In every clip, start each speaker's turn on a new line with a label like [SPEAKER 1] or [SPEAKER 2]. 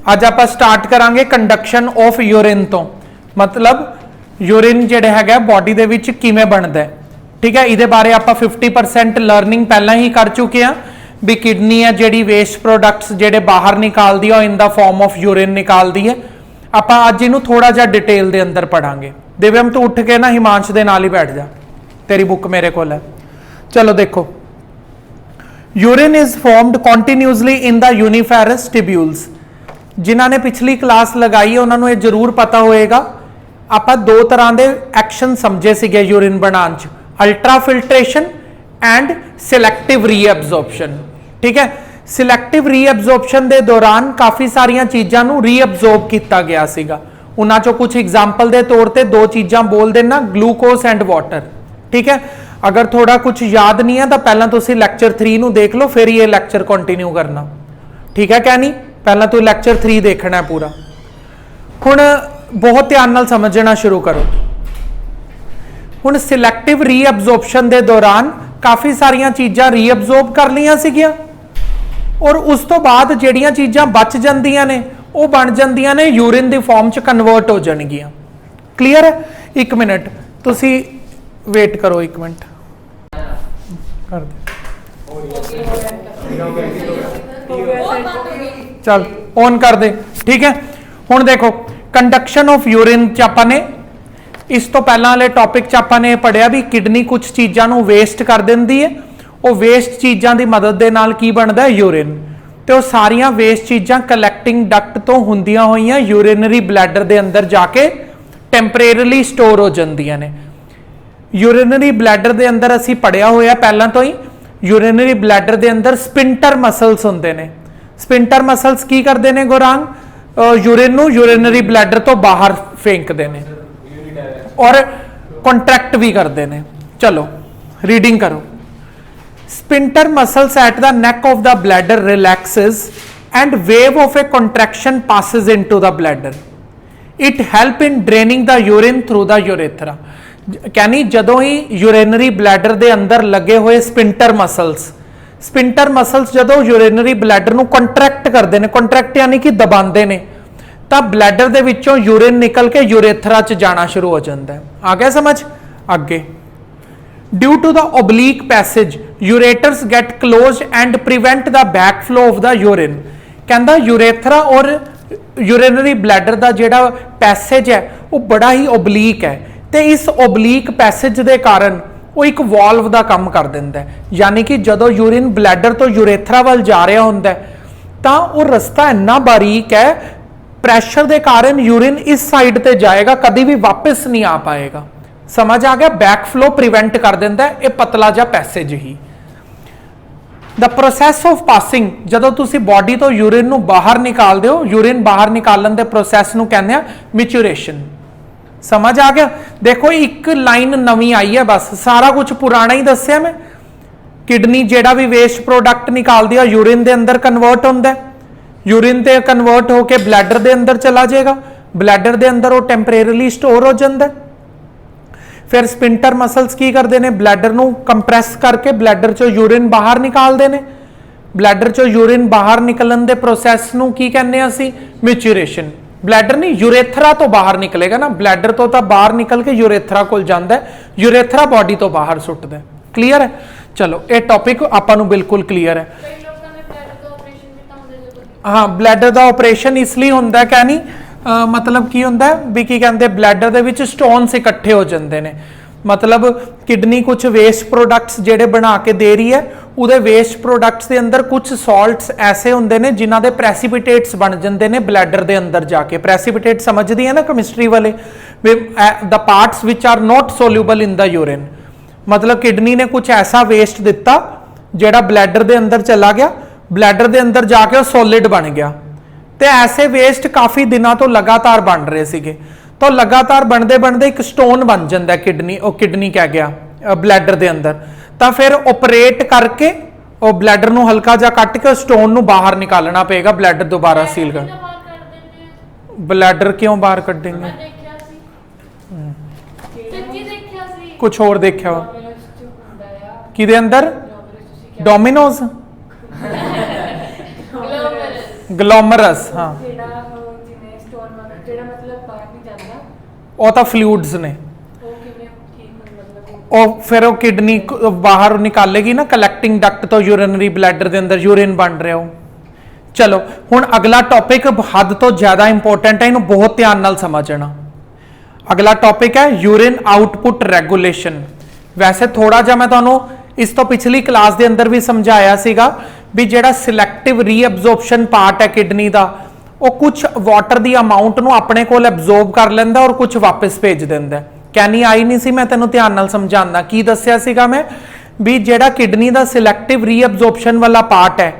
[SPEAKER 1] अज आप स्टार्ट करांगे conduction of urine तो, मतलब यूरिन जिहड़ा हैगा बॉडी दे विच किवें बनदा है। ठीक है, इहदे बारे आप 50% लर्निंग पहला ही कर चुके हैं भी किडनी है जिहड़ी वेस्ट प्रोडक्ट्स जिहड़े बाहर निकालदी है in the form of urine निकालदी है। आप अज इहनूं थोड़ा जिहा डिटेल दे अंदर पढ़ांगे। दिव्यम तू उठ के ना हिमांश दे नाल ही बैठ जा, तेरी बुक मेरे कोल है। चलो देखो, urine is formed continuously in the uriniferous tubules. जिन्हां ने पिछली क्लास लगाई है उन्होंने ये जरूर पता होएगा। आप दो तरह के एक्शन समझे सीगे यूरिन बनाने च, अल्ट्रा फिल्ट्रेशन एंड सिलैक्टिव रीअबजॉर्प्शन। ठीक है, सिलैक्टिव रीअबजॉर्प्शन के दौरान काफ़ी सारिया चीज़ों को रीअबजॉर्ब किया गया सीगा। उन्हां चों कुछ एग्जाम्पल के तौर पर दो चीज़ां बोल देना, ग्लूकोज एंड वाटर। ठीक है, अगर थोड़ा कुछ याद नहीं है तो पहला तुसीं लैक्चर 3 नूं देख लो, फिर ये लैक्चर कंटिन्यू करना। ठीक है क्या नहीं, पहला तो लैक्चर 3 देखना है पूरा। हुण बहुत ध्यान नाल समझना शुरू करो। हुण सिलैक्टिव रीअबजॉर्प्शन के दौरान काफ़ी सारिया चीज़ां रीअबजॉर्ब कर लिया सीगियां और उस तो बाद जिहड़ियां चीज़ां बच जांदियां ने वो बन जांदियां ने यूरिन दी फॉर्म च कन्वर्ट हो जाणगियां। क्लीयर है? एक मिनट तुसी वेट करो, एक मिनट कर दे। चल ऑन कर दे। ठीक है, हुण देखो कंडक्शन ऑफ यूरिन च आपां ने इस तो पहला वाले टॉपिक च आपां ने पढ़िया भी किडनी कुछ चीज़ों को वेस्ट कर देंदी है। वो वेस्ट चीज़ों की मदद के नाल की बनता है यूरिन, तो वो सारिया वेस्ट चीज़ां कलैक्टिंग डक्ट तो हुंदियां होइयां यूरिनरी ब्लैडर के अंदर जाके टैंपरेरली स्टोर हो जांदियां ने। यूरिनरी ब्लैडर के अंदर असीं पढ़िया होया पहला तो ही, यूरिनरी ब्लैडर के अंदर स्पिंटर मसल्स होंदे ने। स्पिंटर मसल्स की करते हैं गुरांग, यूरिन नूं यूरिनरी ब्लैडर तो बाहर फेंकते हैं और कॉन्ट्रैक्ट भी करते हैं। चलो रीडिंग करो। Sphincter muscles at the neck of the bladder relaxes and wave of A contraction passes into the bladder. It help in draining the urine through the urethra. यानी जदों ही यूरिनरी ब्लैडर के अंदर लगे हुए स्पिंटर मसल्स जदों urinary bladder नूं contract करते हैं, कॉन्ट्रैक्ट यानी कि दबाते हैं, तो ब्लैडर दे विचों यूरिन निकल के यूरेथ्रा च जाना शुरू हो जाता है। आ गया समझ? आगे due to the oblique passage ureters get close and prevent the back flow of the urine. कहता यूरेथ्रा और यूरिनरी ब्लैडर का जिहड़ा पैसेज है वो बड़ा ही ओब्लीक है, तो इस ओब्लीक पैसेज के कारण वो एक वॉल्व का काम कर देंदा है। यानी कि जदों यूरिन ब्लैडर तो यूरेथ्रा वाल जा रहा होंदा है तो वो रस्ता इन्ना बारीक है, प्रैशर के कारण यूरिन इस साइड ते जाएगा, कभी भी वापस नहीं आ पाएगा। समझ आ गया? बैक फ्लो प्रिवेंट कर देंदा है ये पतला जा passage he. The process of passing, जदों तुसी बॉडी तो यूरिन नूं बाहर निकाल दो, यूरिन बाहर निकालन के प्रोसैस नूं कहंदे आ मैच्योरेशन। समझ आ गया? देखो एक लाइन नवी आई है, बस सारा कुछ पुराना ही दस्या मैं। किडनी जेड़ा भी वेस्ट प्रोडक्ट निकाल दिया यूरिन के अंदर कन्वर्ट होंदा है, यूरिन ते कन्वर्ट होकर ब्लैडर के अंदर चला जाएगा, ब्लैडर के अंदर वो टैंपरेरली स्टोर हो जाता है। फिर स्पिंटर मसल्स की करते हैं, ब्लैडर नूं कंप्रैस करके ब्लैडर चो यूरिन बाहर निकालते हैं। ब्लैडर चो यूरिन बाहर निकलन के प्रोसैस नूं की कहने असीं मैच्योरेशन। ब्लैडर नहीं यूरेथ्रा तो बाहर निकलेगा ना, ब्लैडर तो बाहर निकल के यूरेथ्रा कोल जांदा है, यूरेथ्रा बॉडी तो बाहर सुटदा है। क्लीयर है? चलो ये टॉपिक आपां नूं बिल्कुल क्लीयर है। हाँ, ब्लैडर का ऑपरेशन इसलिए होंदा क्या नहीं, मतलब की होंदा है भी की कहते ब्लैडर दे विच स्टोन्स इकट्ठे हो जाते हैं। मतलब किडनी कुछ वेस्ट प्रोडक्ट्स जेडे बना के दे रही है, उहदे वेस्ट प्रोडक्ट्स के अंदर कुछ सॉल्ट्स ऐसे होंदे ने जिन्हां दे प्रेसिपिटेट्स बन जाते हैं ब्लैडर के अंदर जाके। प्रेसिपिटेट समझदी है ना केमिस्ट्री वाले, the parts which are not soluble in the urine. मतलब किडनी ने कुछ ऐसा वेस्ट दिता जेड़ा ब्लैडर के अंदर चला गया, ब्लैडर के अंदर जाके सॉलिड बन गया। तो ऐसे वेस्ट काफ़ी दिनों तो लगातार बन रहे थे, तो लगातार बनते बनते एक स्टोन बन जाता है किडनी कह गया ब्लैडर के अंदर। तो फिर ऑपरेट करके और ब्लैडर नूं हल्का जा कट के स्टोन नूं बाहर निकालना पेगा, ब्लैडर दोबारा सील कर। ब्लैडर क्यों बाहर कटेंगे? कुछ होर देखा हो कि अंदर डोमिनोज ਗਲੋਮਰਸ ਹਾਂ
[SPEAKER 2] ਜਿਹੜਾ ਜਿਵੇਂ ਸਟੋਨ ਵਗੈਰਾ ਜਿਹੜਾ ਮਤਲਬ ਬਾਹਰ ਨਹੀਂ ਜਾਂਦਾ
[SPEAKER 1] ਉਹ ਤਾਂ ਫਲੂਇਡਸ ਨੇ
[SPEAKER 2] ਉਹ ਕਿਵੇਂ ਠੀਕ ਮਤਲਬ
[SPEAKER 1] ਉਹ ਫਿਰ ਉਹ ਕਿਡਨੀ ਬਾਹਰ ਨਿਕਾਲੇਗੀ ਨਾ ਕਲੈਕਟਿੰਗ ਡਕਟ ਤੋਂ ਯੂਰਿਨਰੀ ਬਲੈਡਰ ਦੇ ਅੰਦਰ ਯੂਰਿਨ ਬਣ ਰਿਹਾ ਉਹ। ਚਲੋ ਹੁਣ ਅਗਲਾ ਟੌਪਿਕ ਹੱਦ ਤੋਂ ਜ਼ਿਆਦਾ ਇੰਪੋਰਟੈਂਟ ਹੈ, ਇਹਨੂੰ ਬਹੁਤ ਧਿਆਨ ਨਾਲ ਸਮਝਣਾ। ਅਗਲਾ ਟੌਪਿਕ ਹੈ ਯੂਰਿਨ ਆਊਟਪੁੱਟ ਰੈਗੂਲੇਸ਼ਨ। ਵੈਸੇ ਥੋੜਾ ਜਿਹਾ ਮੈਂ ਤੁਹਾਨੂੰ ਇਸ ਤੋਂ ਪਿਛਲੀ ਕਲਾਸ ਦੇ ਅੰਦਰ ਵੀ ਸਮਝਾਇਆ ਸੀਗਾ ਵੀ ਜਿਹੜਾ ਸਿਲੈਕਟਿਵ ਰੀਅਬਜ਼ੌਰਪਸ਼ਨ ਪਾਰਟ ਹੈ ਕਿਡਨੀ ਦਾ, ਉਹ ਕੁਝ ਵਾਟਰ ਦੀ ਅਮਾਉਂਟ ਨੂੰ ਆਪਣੇ ਕੋਲ ਐਬਜ਼ੌਰਬ ਕਰ ਲੈਂਦਾ ਔਰ ਕੁਝ ਵਾਪਸ ਭੇਜ ਦਿੰਦਾ। ਕੈਨੀ ਆਈ ਨਹੀਂ ਸੀ, ਮੈਂ ਤੈਨੂੰ ਧਿਆਨ ਨਾਲ ਸਮਝਾਉਂਦਾ। ਕੀ ਦੱਸਿਆ ਸੀਗਾ ਮੈਂ ਵੀ ਜਿਹੜਾ ਕਿਡਨੀ ਦਾ ਸਿਲੈਕਟਿਵ ਰੀਅਬਜ਼ੌਰਪਸ਼ਨ ਵਾਲਾ ਪਾਰਟ ਹੈ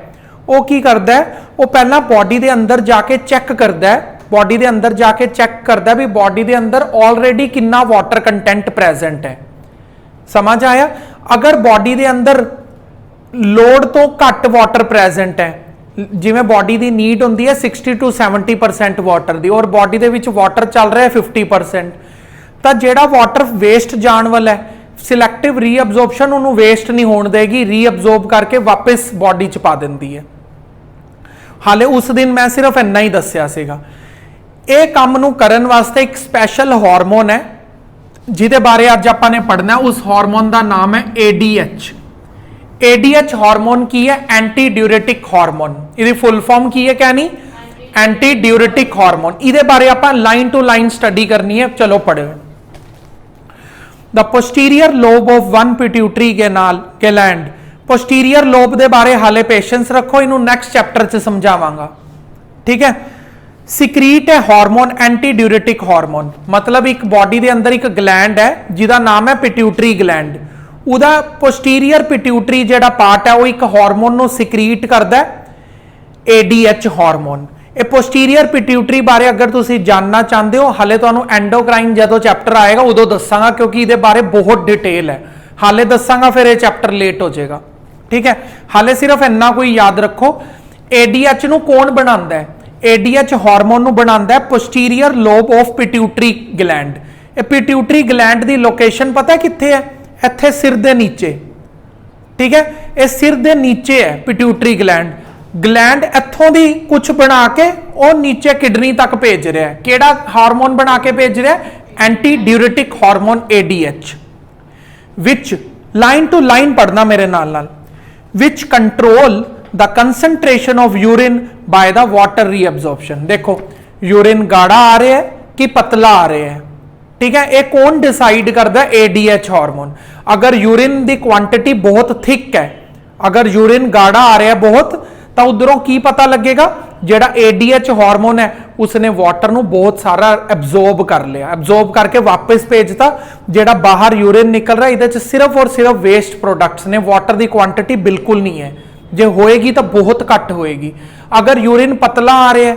[SPEAKER 1] ਉਹ ਕੀ ਕਰਦਾ ਹੈ, ਉਹ ਪਹਿਲਾਂ ਬਾਡੀ ਦੇ ਅੰਦਰ ਜਾ ਕੇ ਚੈੱਕ ਕਰਦਾ ਹੈ, ਬਾਡੀ ਦੇ ਅੰਦਰ ਜਾ ਕੇ ਚੈੱਕ ਕਰਦਾ ਵੀ ਬਾਡੀ ਦੇ ਅੰਦਰ ਆਲਰੇਡੀ ਕਿੰਨਾ ਵਾਟਰ ਕੰਟੈਂਟ ਪ੍ਰੈਜ਼ੈਂਟ ਹੈ। ਸਮਝ ਆਇਆ? ਅਗਰ ਬਾਡੀ ਦੇ ਅੰਦਰ ਲੋਡ ਤੋਂ ਘੱਟ ਵਾਟਰ ਪ੍ਰੈਜ਼ੈਂਟ ਹੈ, ਜਿਵੇਂ ਬਾਡੀ ਦੀ ਨੀਡ ਹੁੰਦੀ ਹੈ 60 to 70% ਵਾਟਰ ਦੀ ਔਰ ਬਾਡੀ ਦੇ ਵਿੱਚ ਵਾਟਰ ਚੱਲ ਰਿਹਾ 50%, ਤਾਂ ਜਿਹੜਾ ਵਾਟਰ ਵੇਸਟ ਜਾਣ ਵਾਲਾ ਹੈ ਸਿਲੈਕਟਿਵ ਰੀਅਬਜ਼ੌਰਪਸ਼ਨ ਉਹਨੂੰ ਵੇਸਟ ਨਹੀਂ ਹੋਣ ਦੇਗੀ, ਰੀਅਬਜ਼ੌਰਬ ਕਰਕੇ ਵਾਪਸ ਬਾਡੀ 'ਚ ਪਾ ਦਿੰਦੀ ਹੈ। ਹਾਲੇ ਉਸ ਦਿਨ ਮੈਂ ਸਿਰਫ ਇੰਨਾ ਹੀ ਦੱਸਿਆ ਸੀਗਾ। ਇਹ ਕੰਮ ਨੂੰ ਕਰਨ ਵਾਸਤੇ ਇੱਕ ਸਪੈਸ਼ਲ ਹਾਰਮੋਨ ਹੈ ਜਿਹਦੇ ਬਾਰੇ ਅੱਜ ਆਪਾਂ ਨੇ ਪੜ੍ਹਨਾ। ਉਸ ਹਾਰਮੋਨ ਦਾ ਨਾਮ ਹੈ ADH। ADH ਹਾਰਮੋਨ ਕੀ ਹੈ? Anti diuretic hormone. ਇਹਦੀ ਫੁੱਲ ਫਾਰਮ ਕੀ ਹੈ ਕਹਿਣੀ? Anti diuretic hormone. ਇਹਦੇ ਬਾਰੇ ਆਪਾਂ ਲਾਈਨ ਟੂ ਲਾਈਨ ਸਟੱਡੀ ਕਰਨੀ ਹੈ। ਚਲੋ ਪੜ੍ਹੋ। The posterior lobe of one pituitary gland, posterior lobe ਦੇ ਬਾਰੇ ਹਾਲੇ ਪੇਸ਼ੈਂਸ ਰੱਖੋ, ਇਹਨੂੰ ਨੈਕਸਟ ਚੈਪਟਰ 'ਚ ਸਮਝਾਵਾਂਗਾ, ਠੀਕ ਹੈ। ਸਿਕਰੀਟ ਹੈ ਹਾਰਮੋਨ ਐਂਟੀ ਡਿਊਰੇਟਿਕ ਹਾਰਮੋਨ, ਮਤਲਬ ਇੱਕ ਬਾਡੀ ਦੇ ਅੰਦਰ ਇੱਕ ਗਲੈਂਡ ਹੈ ਜਿਹਦਾ ਨਾਮ ਹੈ ਪਿਟਿਊਟਰੀ ਗਲੈਂਡ। ਉਹਦਾ ਪੋਸਟੀਰੀਅਰ ਪਿਟਿਊਟਰੀ ਜਿਹੜਾ ਪਾਰਟ ਹੈ ਉਹ ਇੱਕ ਹਾਰਮੋਨ ਨੂੰ ਸਿਕਰੀਟ ਕਰਦਾ ADH ਹਾਰਮੋਨ। ਇਹ ਪੋਸਟੀਰੀਅਰ ਪਿਟਿਊਟਰੀ ਬਾਰੇ ਅਗਰ ਤੁਸੀਂ ਜਾਨਣਾ ਚਾਹੁੰਦੇ ਹੋ, ਹਾਲੇ ਤੁਹਾਨੂੰ ਐਂਡੋਕਰਾਈਨ ਜਦੋਂ ਚੈਪਟਰ ਆਏਗਾ ਉਦੋਂ ਦੱਸਾਂਗਾ, ਕਿਉਂਕਿ ਇਹਦੇ ਬਾਰੇ ਬਹੁਤ ਡਿਟੇਲ ਹੈ। ਹਾਲੇ ਦੱਸਾਂਗਾ ਫਿਰ ਇਹ ਚੈਪਟਰ ਲੇਟ ਹੋ ਜਾਏਗਾ, ਠੀਕ ਹੈ। ਹਾਲੇ ਸਿਰਫ ਇੰਨਾ ਕੋਈ ਯਾਦ ਰੱਖੋ, ADH ਨੂੰ ਕੌਣ ਬਣਾਉਂਦਾ ਹੈ? ADH ਹਾਰਮੋਨ ਨੂੰ ਬਣਾਉਂਦਾ ਹੈ ਪੋਸਟੀਰੀਅਰ ਲੋਬ ਆਫ ਪਿਟਿਊਟਰੀ ਗਲੈਂਡ। ਇਹ ਪਿਟਿਊਟਰੀ ਗਲੈਂਡ ਦੀ ਲੋਕੇਸ਼ਨ ਪਤਾ ਕਿੱਥੇ ਹੈ? ਇੱਥੇ ਸਿਰ ਦੇ ਨੀਚੇ, ਠੀਕ ਹੈ। ਇਹ ਸਿਰ ਦੇ ਨੀਚੇ ਹੈ ਪਿਟਿਊਟਰੀ ਗਲੈਂਡ। ਗਲੈਂਡ ਇੱਥੋਂ ਦੀ ਕੁਝ ਬਣਾ ਕੇ ਉਹ ਨੀਚੇ ਕਿਡਨੀ ਤੱਕ ਭੇਜ ਰਿਹਾ ਹੈ। ਕਿਹੜਾ ਹਾਰਮੋਨ ਬਣਾ ਕੇ ਭੇਜ ਰਿਹਾ? Anti diuretic hormone ADH, which line to line ਪੜਨਾ ਮੇਰੇ ਨਾਲ, which control the concentration of urine by the water reabsorption। ਦੇਖੋ यूरिन गाढ़ा आ रहा है कि पतला आ रहा है, ठीक है। ये कौन डिसाइड करता है? ADH hormone. अगर यूरिन की क्वांटिटी बहुत थिक है, अगर यूरिन गाढ़ा आ रहा है बहुत, तो उधरों की पता लगेगा? जेड़ा ADH हार्मोन है उसने वाटर ਨੂੰ बहुत सारा एब्जॉर्ब कर लिया, एब्जॉर्ब करके वापस भेजता। जेड़ा बाहर यूरिन निकल रहा है ਇਹਦੇ ਚ सिर्फ और सिर्फ वेस्ट प्रोडक्ट्स ने, वाटर की क्वांटिटी बिल्कुल नहीं है। जे होएगी तो बहुत घट होएगी। अगर यूरिन पतला आ रहा है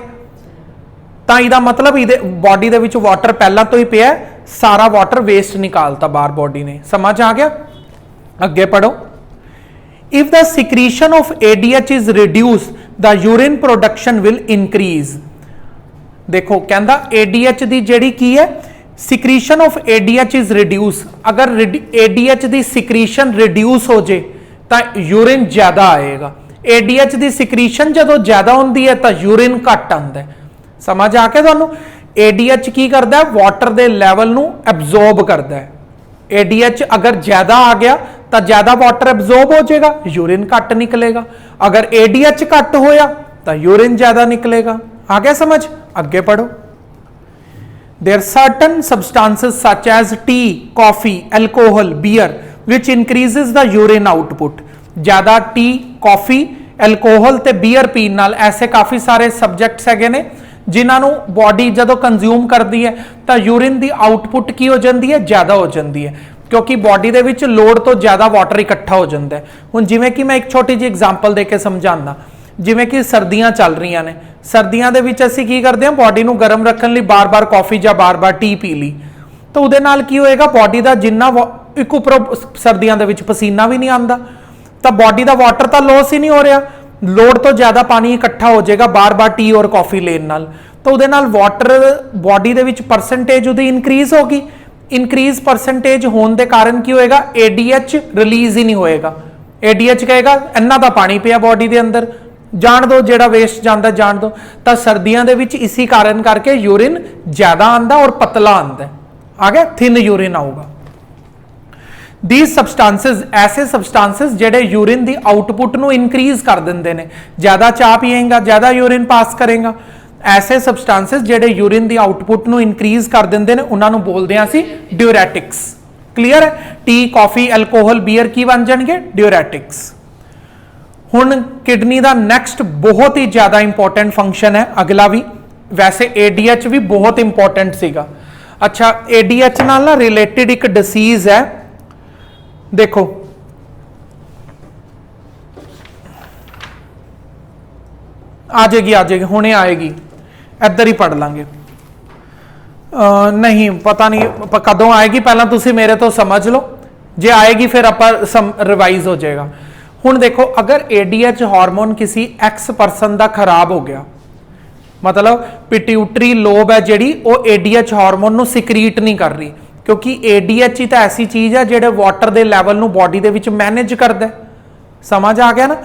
[SPEAKER 1] ਤਾਂ ਇਹਦਾ ਮਤਲਬ ਇਹਦੇ ਬਾਡੀ ਦੇ ਵਿੱਚ ਵਾਟਰ ਪਹਿਲਾਂ ਤੋਂ ਹੀ ਪਿਆ, ਸਾਰਾ ਵਾਟਰ ਵੇਸਟ ਨਿਕਾਲਤਾ ਬਾਹਰ ਬਾਡੀ ਨੇ। ਸਮਝ ਆ ਗਿਆ? ਅੱਗੇ ਪੜੋ। If the secretion of ADH is reduced, the urine production will increase। देखो कहता ADH ਦੀ ਜਿਹੜੀ ਕੀ ਹੈ? secretion of ADH is reduced। अगर ADH ਦੀ secretion reduce ਹੋ ਜੇ ਤਾਂ urine ਜ਼ਿਆਦਾ ਆਏਗਾ। ADH ਦੀ secretion ਜਦੋਂ ਜ਼ਿਆਦਾ ਹੁੰਦੀ ਹੈ ਤਾਂ urine ਘੱਟ ਆਉਂਦਾ ਹੈ। ਸਮਝ ਆ ਕੇ ਤੁਹਾਨੂੰ? ADH ਕੀ ਕਰਦਾ ਹੈ? ਵਾਟਰ ਦੇ ਲੈਵਲ ਨੂੰ ਐਬਜ਼ੌਰਬ ਕਰਦਾ ਹੈ। ADH ਅਗਰ ਜ਼ਿਆਦਾ ਆ ਗਿਆ ਤਾਂ ਜ਼ਿਆਦਾ ਵਾਟਰ ਐਬਜ਼ੌਰਬ ਹੋ ਜਾਏਗਾ, यूरिन ਘੱਟ ਨਿਕਲੇਗਾ। अगर ADH ਘੱਟ ਹੋਇਆ ਤਾਂ यूरिन ਜ਼ਿਆਦਾ ਨਿਕਲੇਗਾ। आ गया समझ? ਅੱਗੇ ਪੜੋ। There are certain substances such as tea, coffee, alcohol, beer which increases the urine output। ਜ਼ਿਆਦਾ ਟੀ, ਕਾਫੀ, ਐਲਕੋਹਲ ਤੇ ਬੀਅਰ ਪੀਣ ਨਾਲ ਐਸੇ ਕਾਫੀ ਸਾਰੇ ਸਬਜੈਕਟਸ ਹੈਗੇ ਨੇ ਜਿਨ੍ਹਾਂ ਨੂੰ ਬਾਡੀ ਜਦੋਂ ਕੰਜ਼ਿਊਮ ਕਰਦੀ ਹੈ ਤਾਂ ਯੂਰਿਨ ਦੀ ਆਊਟਪੁੱਟ ਕੀ ਹੋ ਜਾਂਦੀ ਹੈ? ਜ਼ਿਆਦਾ ਹੋ ਜਾਂਦੀ ਹੈ, ਕਿਉਂਕਿ ਬਾਡੀ ਦੇ ਵਿੱਚ ਲੋਡ ਤੋਂ ਜ਼ਿਆਦਾ ਵਾਟਰ ਇਕੱਠਾ ਹੋ ਜਾਂਦਾ ਹੈ। ਹੁਣ ਜਿਵੇਂ ਕਿ ਮੈਂ ਇੱਕ ਛੋਟੀ ਜਿਹੀ ਐਗਜ਼ਾਮਪਲ ਦੇ ਕੇ ਸਮਝਾਉਂਦਾ, ਜਿਵੇਂ ਕਿ ਸਰਦੀਆਂ ਚੱਲ ਰਹੀਆਂ ਨੇ, ਸਰਦੀਆਂ ਦੇ ਵਿੱਚ ਅਸੀਂ ਕੀ ਕਰਦੇ ਹਾਂ? ਬਾਡੀ ਨੂੰ ਗਰਮ ਰੱਖਣ ਲਈ ਬਾਰ-ਬਾਰ ਕਾਫੀ ਜਾਂ ਬਾਰ-ਬਾਰ ਟੀ ਪੀ ਲਈ, ਤਾਂ ਉਹਦੇ ਨਾਲ ਕੀ ਹੋਏਗਾ? ਬਾਡੀ ਦਾ ਜਿੰਨਾ ਇੱਕ ਉੱਪਰੋਂ ਸਰਦੀਆਂ ਦੇ ਵਿੱਚ ਪਸੀਨਾ ਵੀ ਨਹੀਂ ਆਉਂਦਾ, ਤਾਂ ਬਾਡੀ ਦਾ ਵਾਟਰ ਤਾਂ ਲੋਸ ਹੀ ਨਹੀਂ ਹੋ ਰਿਹਾ, ਲੋਡ ਤੋਂ ਜ਼ਿਆਦਾ ਪਾਣੀ ਇਕੱਠਾ ਹੋ ਜਾਏਗਾ ਬਾਰ-ਬਾਰ ਟੀ ਔਰ ਕਾਫੀ ਲੈਣ ਨਾਲ, ਤਾਂ ਉਹਦੇ ਨਾਲ ਵਾਟਰ ਬਾਡੀ ਦੇ ਵਿੱਚ ਪਰਸੈਂਟੇਜ ਉਹਦੀ ਇਨਕਰੀਜ਼ ਹੋਗੀ। ਇਨਕਰੀਜ਼ ਪਰਸੈਂਟੇਜ ਹੋਣ ਦੇ ਕਾਰਨ ਕੀ ਹੋਏਗਾ? ADH ਰਿਲੀਜ਼ ਹੀ ਨਹੀਂ ਹੋਏਗਾ। ADH ਕਹੇਗਾ ਇੰਨਾ ਤਾਂ ਪਾਣੀ ਪਿਆ ਬਾਡੀ ਦੇ ਅੰਦਰ, ਜਾਣ ਦੋ, ਜਿਹੜਾ ਵੇਸਟ ਜਾਂਦਾ ਜਾਣ ਦੋ। ਤਾਂ ਸਰਦੀਆਂ ਦੇ ਵਿੱਚ ਇसी ਕਾਰਨ ਕਰਕੇ यूरिन ਜ਼ਿਆਦਾ ਆਂਦਾ ਔਰ ਪਤਲਾ ਆਂਦਾ, ਆ ਗਿਆ, ਥਿਨ यूरिन ਆਊਗਾ। These substances, ऐसे substances ਜਿਹੜੇ यूरिन ਦੀ ਆउटपुट ਨੂੰ ਇਨਕਰੀਜ਼ ਕਰ ਦਿੰਦੇ ਨੇ। ਜ਼ਿਆਦਾ ਚਾਹ ਪੀਏਗਾ ਜ਼ਿਆਦਾ यूरिन ਪਾਸ ਕਰੇਗਾ। ऐसे substances ਜਿਹੜੇ यूरिन ਦੀ ਆउटपुट ਨੂੰ ਇਨਕਰੀਜ਼ ਕਰ ਦਿੰਦੇ ਨੇ ਉਹਨਾਂ ਨੂੰ ਬੋਲਦੇ ਆ ਅਸੀਂ ਡਿਊਰੈਟਿਕਸ। ਕਲੀਅਰ ਹੈ? ਟੀ, ਕਾਫੀ, ਐਲਕੋਹਲ, ਬੀਅਰ ਕੀ ਬਣ ਜਾਣਗੇ? ਡਿਊਰੈਟਿਕਸ। ਹੁਣ ਕਿਡਨੀ ਦਾ ਨੈਕਸਟ ਬਹੁਤ ਹੀ ਜ਼ਿਆਦਾ ਇੰਪੋਰਟੈਂਟ ਫੰਕਸ਼ਨ ਹੈ ਅਗਲਾ ਵੀ, ਵੈਸੇ ADH ਵੀ ਬਹੁਤ ਇੰਪੋਰਟੈਂਟ ਸੀਗਾ। ਅੱਛਾ, ADH ਨਾਲ ਨਾ ਰਿਲੇਟਡ ਇੱਕ ਡਿਸੀਜ਼ ਹੈ, ਦੇਖੋ ਆ ਜਾਏਗੀ ਹੁਣੇ ਆਏਗੀ, ਇੱਧਰ ਹੀ ਪੜ ਲਾਂਗੇ। ਨਹੀਂ ਪਤਾ ਨਹੀਂ ਕਦੋਂ ਆਏਗੀ, ਪਹਿਲਾਂ ਤੁਸੀਂ ਮੇਰੇ ਤੋਂ ਸਮਝ ਲਓ, ਜੇ ਆਏਗੀ ਫਿਰ ਆਪਾਂ ਰਿਵਾਈਜ਼ ਹੋ ਜਾਏਗਾ। ਹੁਣ ਦੇਖੋ, ਅਗਰ ADH ਹਾਰਮੋਨ ਕਿਸੇ ਐਕਸ ਪਰਸਨ ਦਾ ਖਰਾਬ ਹੋ ਗਿਆ, ਮਤਲਬ ਪਿਟਿਊਟਰੀ ਲੋਬ ਹੈ ਜਿਹੜੀ ਉਹ ADH ਹਾਰਮੋਨ ਨੂੰ ਸਿਕਰੀਟ ਨਹੀਂ ਕਰ ਰਹੀ, ਕਿਉਂਕਿ ADH ਹੀ ਤਾਂ ਐਸੀ ਚੀਜ਼ ਹੈ ਜਿਹੜੇ ਵਾਟਰ ਦੇ ਲੈਵਲ ਨੂੰ ਬੋਡੀ ਦੇ ਵਿੱਚ ਮੈਨੇਜ ਕਰਦਾ। ਸਮਝ ਆ ਗਿਆ ਨਾ?